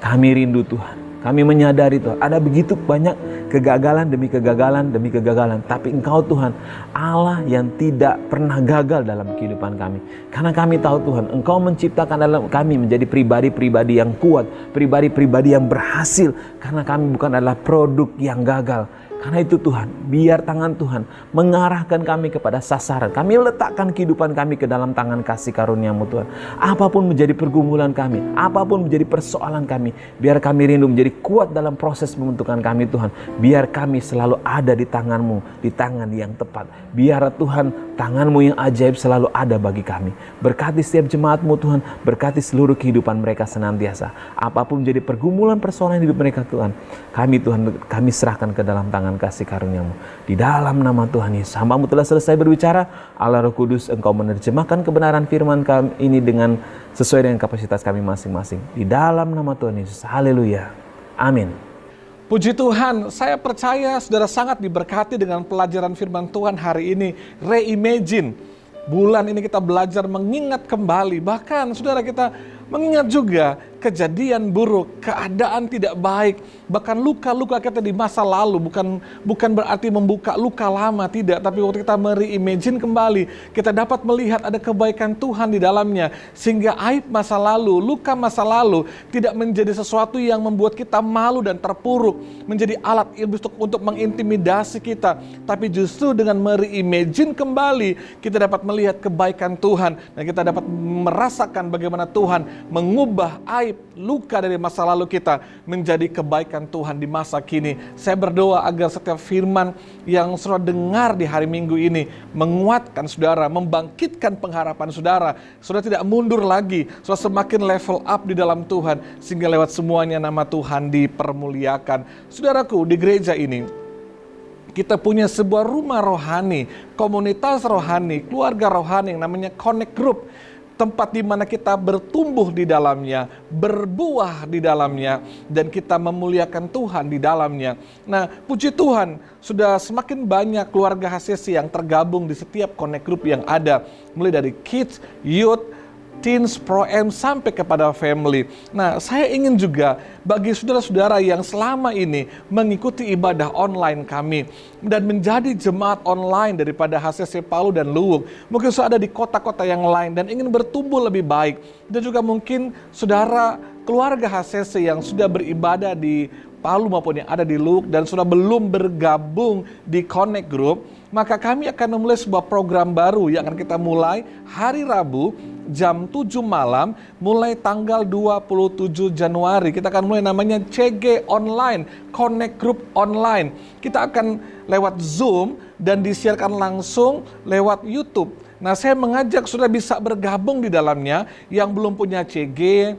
kami rindu Tuhan. Kami menyadari Tuhan, ada begitu banyak kegagalan demi kegagalan demi kegagalan. Tapi Engkau Tuhan, Allah yang tidak pernah gagal dalam kehidupan kami. Karena kami tahu Tuhan, Engkau menciptakan dalam kami menjadi pribadi-pribadi yang kuat, pribadi-pribadi yang berhasil. Karena kami bukan adalah produk yang gagal. Karena itu Tuhan, biar tangan Tuhan mengarahkan kami kepada sasaran. Kami letakkan kehidupan kami ke dalam tangan kasih karunia-Mu Tuhan. Apapun menjadi pergumulan kami, apapun menjadi persoalan kami, biar kami rindu menjadi kuat dalam proses pembentukan kami Tuhan. Biar kami selalu ada di tangan-Mu, di tangan yang tepat. Biar Tuhan, tangan-Mu yang ajaib selalu ada bagi kami. Berkati setiap jemaat-Mu Tuhan, berkati seluruh kehidupan mereka senantiasa. Apapun menjadi pergumulan persoalan hidup mereka Tuhan, kami Tuhan, kami serahkan ke dalam tangan kasih karunia-Mu. Di dalam nama Tuhan Yesus, hamba-Mu telah selesai berbicara. Allah Roh Kudus, Engkau menerjemahkan kebenaran firman kami ini dengan sesuai dengan kapasitas kami masing-masing. Di dalam nama Tuhan Yesus, haleluya, amin. Puji Tuhan, saya percaya saudara sangat diberkati dengan pelajaran firman Tuhan hari ini. Reimagine. Bulan ini kita belajar mengingat kembali. Bahkan saudara kita mengingat juga kejadian buruk, keadaan tidak baik, bahkan luka-luka kita di masa lalu, bukan berarti membuka luka lama, tidak, tapi waktu kita mereimagine kembali, kita dapat melihat ada kebaikan Tuhan di dalamnya, sehingga aib masa lalu, luka masa lalu tidak menjadi sesuatu yang membuat kita malu dan terpuruk, menjadi alat untuk mengintimidasi kita, tapi justru dengan mereimagine kembali, kita dapat melihat kebaikan Tuhan, dan kita dapat merasakan bagaimana Tuhan mengubah aib, luka dari masa lalu kita menjadi kebaikan Tuhan di masa kini. Saya berdoa agar setiap firman yang saudara dengar di hari Minggu ini menguatkan saudara, membangkitkan pengharapan saudara. Saudara tidak mundur lagi, saudara semakin level up di dalam Tuhan, sehingga lewat semuanya nama Tuhan dipermuliakan. Saudaraku, di gereja ini kita punya sebuah rumah rohani, komunitas rohani, keluarga rohani yang namanya Connect Group. Tempat di mana kita bertumbuh di dalamnya, berbuah di dalamnya, dan kita memuliakan Tuhan di dalamnya. Nah, puji Tuhan, sudah semakin banyak keluarga HCC yang tergabung di setiap Connect Group yang ada. Mulai dari kids, youth, teens, pro-M, sampai kepada family. Nah, saya ingin juga bagi saudara-saudara yang selama ini mengikuti ibadah online kami dan menjadi jemaat online daripada HCC Palu dan Luwuk, mungkin saudara ada di kota-kota yang lain dan ingin bertumbuh lebih baik, dan juga mungkin saudara keluarga HCC yang sudah beribadah di Palu maupun yang ada di Luwuk dan sudah belum bergabung di Connect Group, maka kami akan memulai sebuah program baru yang akan kita mulai hari Rabu jam 7 malam mulai tanggal 27 Januari. Kita akan mulai namanya CG Online, Connect Group Online. Kita akan lewat Zoom dan disiarkan langsung lewat YouTube. Nah, saya mengajak saudara bisa bergabung di dalamnya yang belum punya CG,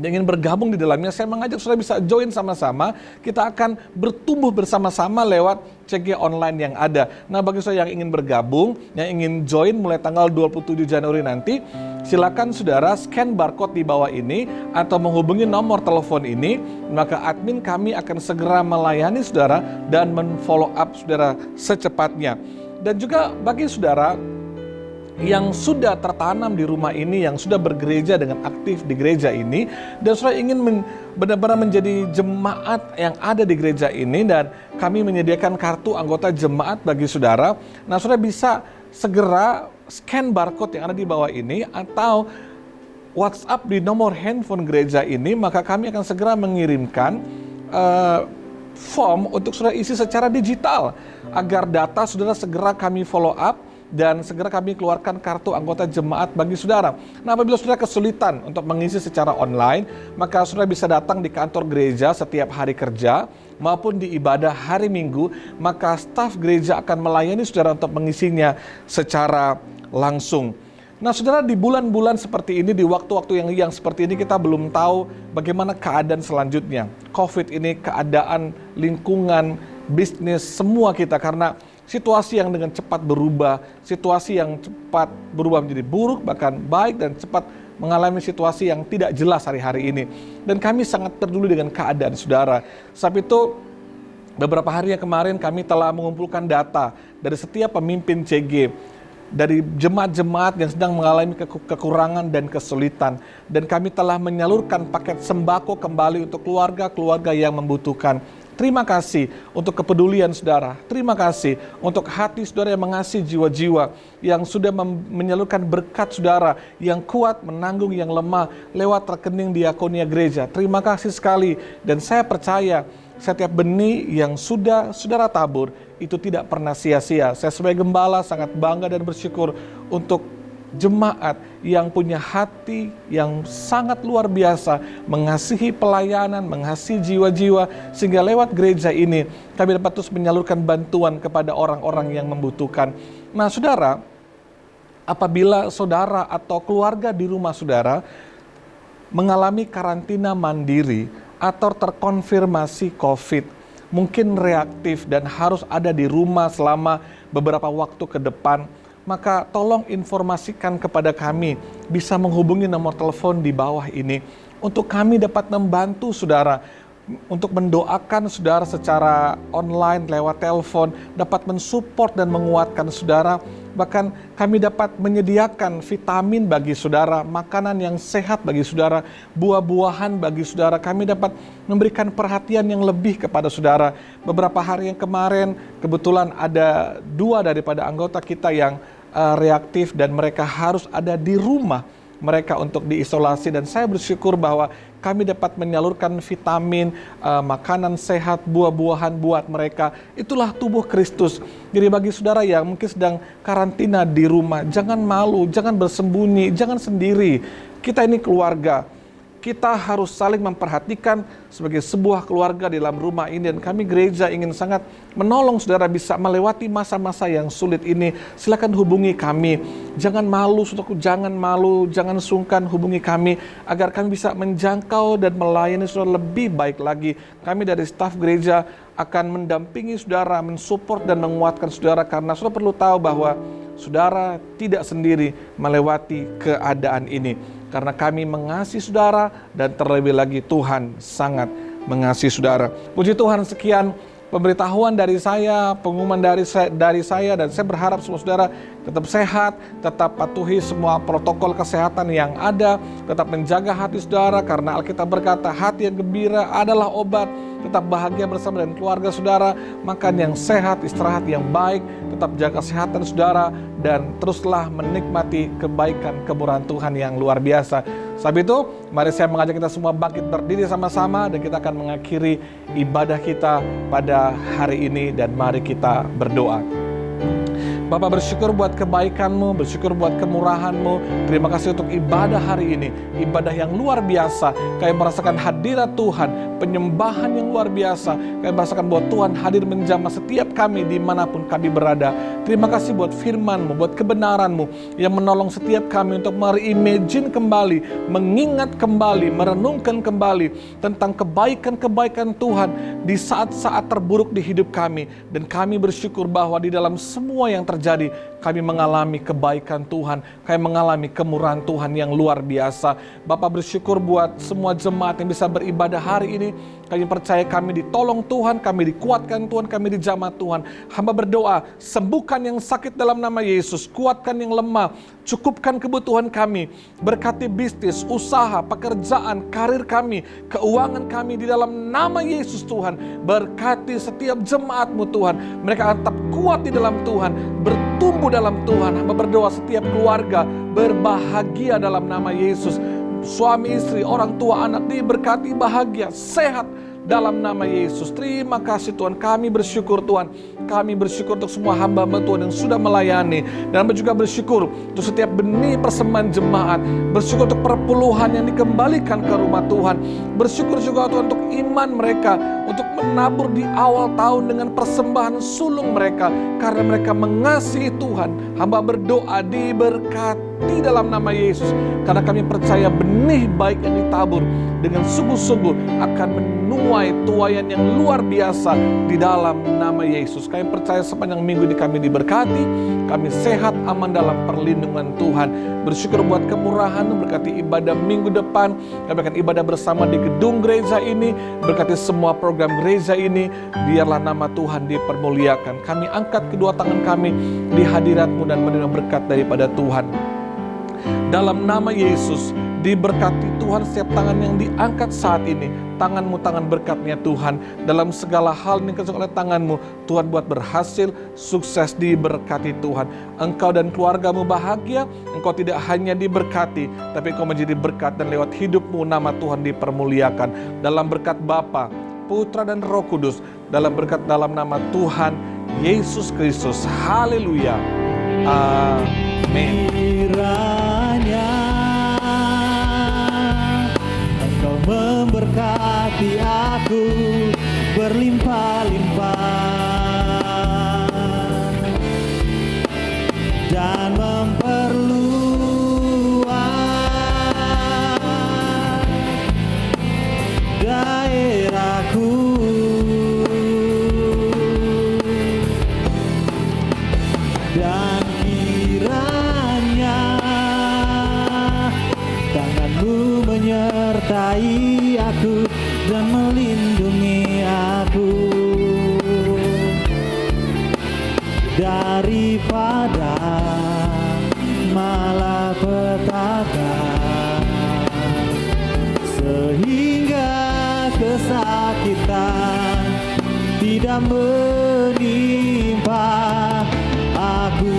ingin bergabung di dalamnya, saya mengajak saudara bisa join sama-sama. Kita akan bertumbuh bersama-sama lewat CG online yang ada. Nah, bagi saudara yang ingin bergabung, yang ingin join mulai tanggal 27 Januari nanti, silakan saudara scan barcode di bawah ini atau menghubungi nomor telepon ini, maka admin kami akan segera melayani saudara dan men-follow up saudara secepatnya. Dan juga bagi saudara yang sudah tertanam di rumah ini, yang sudah bergereja dengan aktif di gereja ini, dan saudara ingin benar-benar menjadi jemaat yang ada di gereja ini, dan kami menyediakan kartu anggota jemaat bagi saudara. Nah, saudara bisa segera scan barcode yang ada di bawah ini atau WhatsApp di nomor handphone gereja ini, maka kami akan segera mengirimkan form untuk saudara isi secara digital agar data saudara segera kami follow up dan segera kami keluarkan kartu anggota jemaat bagi saudara. Nah, apabila saudara kesulitan untuk mengisi secara online, maka saudara bisa datang di kantor gereja setiap hari kerja maupun di ibadah hari Minggu, maka staf gereja akan melayani saudara untuk mengisinya secara langsung. Nah, saudara, di bulan-bulan seperti ini, di waktu-waktu yang seperti ini, kita belum tahu bagaimana keadaan selanjutnya. COVID ini, keadaan lingkungan, bisnis, semua kita, karena situasi yang dengan cepat berubah, situasi yang cepat berubah menjadi buruk, bahkan baik, dan cepat mengalami situasi yang tidak jelas hari-hari ini. Dan kami sangat peduli dengan keadaan saudara. Sebab itu beberapa hari yang kemarin kami telah mengumpulkan data dari setiap pemimpin CG, dari jemaat-jemaat yang sedang mengalami kekurangan dan kesulitan. Dan kami telah menyalurkan paket sembako kembali untuk keluarga-keluarga yang membutuhkan. Terima kasih untuk kepedulian saudara. Terima kasih untuk hati saudara yang mengasihi jiwa-jiwa, yang sudah menyalurkan berkat saudara, yang kuat menanggung yang lemah lewat rekening diakonia gereja. Terima kasih sekali, dan saya percaya setiap benih yang sudah saudara tabur itu tidak pernah sia-sia. Saya sebagai gembala sangat bangga dan bersyukur untuk jemaat yang punya hati yang sangat luar biasa, mengasihi pelayanan, mengasihi jiwa-jiwa, sehingga lewat gereja ini kami dapat terus menyalurkan bantuan kepada orang-orang yang membutuhkan. Nah saudara, apabila saudara atau keluarga di rumah saudara mengalami karantina mandiri atau terkonfirmasi COVID, mungkin reaktif dan harus ada di rumah selama beberapa waktu ke depan, maka tolong informasikan kepada kami, bisa menghubungi nomor telepon di bawah ini, untuk kami dapat membantu saudara, untuk mendoakan saudara secara online lewat telepon, dapat mensupport dan menguatkan saudara. Bahkan kami dapat menyediakan vitamin bagi saudara, makanan yang sehat bagi saudara, buah-buahan bagi saudara. Kami dapat memberikan perhatian yang lebih kepada saudara. Beberapa hari yang kemarin kebetulan ada 2 daripada anggota kita yang reaktif dan mereka harus ada di rumah mereka untuk diisolasi, dan saya bersyukur bahwa kami dapat menyalurkan vitamin, makanan sehat, buah-buahan buat mereka. Itulah tubuh Kristus. Jadi bagi saudara yang mungkin sedang karantina di rumah, jangan malu, jangan bersembunyi, jangan sendiri. Kita ini keluarga. Kita harus saling memperhatikan sebagai sebuah keluarga di dalam rumah ini, dan kami gereja ingin sangat menolong saudara bisa melewati masa-masa yang sulit ini. Silakan hubungi kami. Jangan malu, jangan sungkan, hubungi kami agar kami bisa menjangkau dan melayani saudara lebih baik lagi. Kami dari staf gereja akan mendampingi saudara, mensupport dan menguatkan saudara, karena saudara perlu tahu bahwa saudara tidak sendiri melewati keadaan ini. Karena kami mengasihi saudara, dan terlebih lagi Tuhan sangat mengasihi saudara. Puji Tuhan, sekian pemberitahuan dari saya, pengumuman dari saya, dan saya berharap semua saudara tetap sehat, tetap patuhi semua protokol kesehatan yang ada, tetap menjaga hati saudara, karena Alkitab berkata hati yang gembira adalah obat. Tetap bahagia bersama dengan keluarga saudara, makan yang sehat, istirahat yang baik, tetap jaga kesehatan saudara, dan teruslah menikmati kebaikan kemurahan Tuhan yang luar biasa. Sebab itu, mari saya mengajak kita semua bangkit berdiri sama-sama, dan kita akan mengakhiri ibadah kita pada hari ini, dan mari kita berdoa. Bapa, bersyukur buat kebaikan-Mu, bersyukur buat kemurahan-Mu. Terima kasih untuk ibadah hari ini, ibadah yang luar biasa. Kami merasakan hadirat Tuhan, penyembahan yang luar biasa. Kami merasakan bahwa Tuhan hadir menjamah setiap kami dimanapun kami berada. Terima kasih buat firman-Mu, buat kebenaran-Mu yang menolong setiap kami untuk mereimagine kembali, mengingat kembali, merenungkan kembali tentang kebaikan-kebaikan Tuhan di saat-saat terburuk di hidup kami. Dan kami bersyukur bahwa di dalam semua yang terjadi, kami mengalami kebaikan Tuhan, kami mengalami kemurahan Tuhan yang luar biasa. Bapak bersyukur buat semua jemaat yang bisa beribadah hari ini. Kami percaya kami ditolong Tuhan, kami dikuatkan Tuhan, kami dijamah Tuhan. Hamba berdoa, sembuhkan yang sakit dalam nama Yesus, kuatkan yang lemah, cukupkan kebutuhan kami, berkati bisnis, usaha, pekerjaan, karir kami, keuangan kami di dalam nama Yesus Tuhan. Berkati setiap jemaat-Mu Tuhan, mereka akan tetap kuat di dalam Tuhan, bertumbuh dalam Tuhan. Hamba berdoa setiap keluarga berbahagia dalam nama Yesus. Suami, istri, orang tua, anak diberkati bahagia, sehat dalam nama Yesus. Terima kasih Tuhan, kami bersyukur Tuhan. Kami bersyukur untuk semua hamba-hamba Tuhan yang sudah melayani. Dan kami juga bersyukur untuk setiap benih persembahan jemaat. Bersyukur untuk perpuluhan yang dikembalikan ke rumah Tuhan. Bersyukur juga Tuhan untuk iman mereka, untuk menabur di awal tahun dengan persembahan sulung mereka. Karena mereka mengasihi Tuhan. Hamba berdoa diberkati dalam nama Yesus. Karena kami percaya benih baik yang ditabur dengan sungguh-sungguh akan menuai tuaian yang luar biasa di dalam nama Yesus. Kami percaya sepanjang minggu ini kami diberkati, kami sehat, aman dalam perlindungan Tuhan. Bersyukur buat kemurahan, berkati ibadah minggu depan. Kami akan ibadah bersama di gedung gereja ini, berkati semua program gereja ini. Biarlah nama Tuhan dipermuliakan. Kami angkat kedua tangan kami di hadirat-Mu dan menerima berkat daripada Tuhan. Dalam nama Yesus, diberkati Tuhan setiap tangan yang diangkat saat ini. Tangan-Mu tangan berkatnya Tuhan. Dalam segala hal yang dikerjakan oleh tangan-Mu, Tuhan buat berhasil, sukses, diberkati Tuhan. Engkau dan keluarga-Mu bahagia. Engkau tidak hanya diberkati, tapi Engkau menjadi berkat, dan lewat hidup-Mu nama Tuhan dipermuliakan. Dalam berkat Bapa, Putra dan Roh Kudus, dalam berkat dalam nama Tuhan Yesus Kristus. Haleluya. Amin. Kiranya Engkau memberkati aku berlimpah-limpah dan memperluas daerahku, dan kiranya tangan-Mu menyertai aku dan melindungi aku daripada malapetaka, sehingga kesakitan tidak menimpa aku.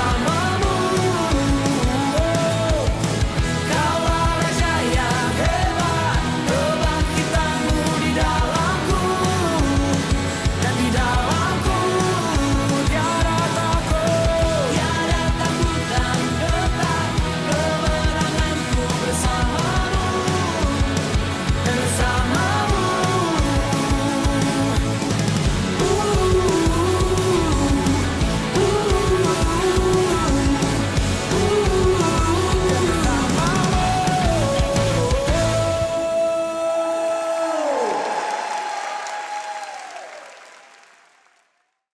bersama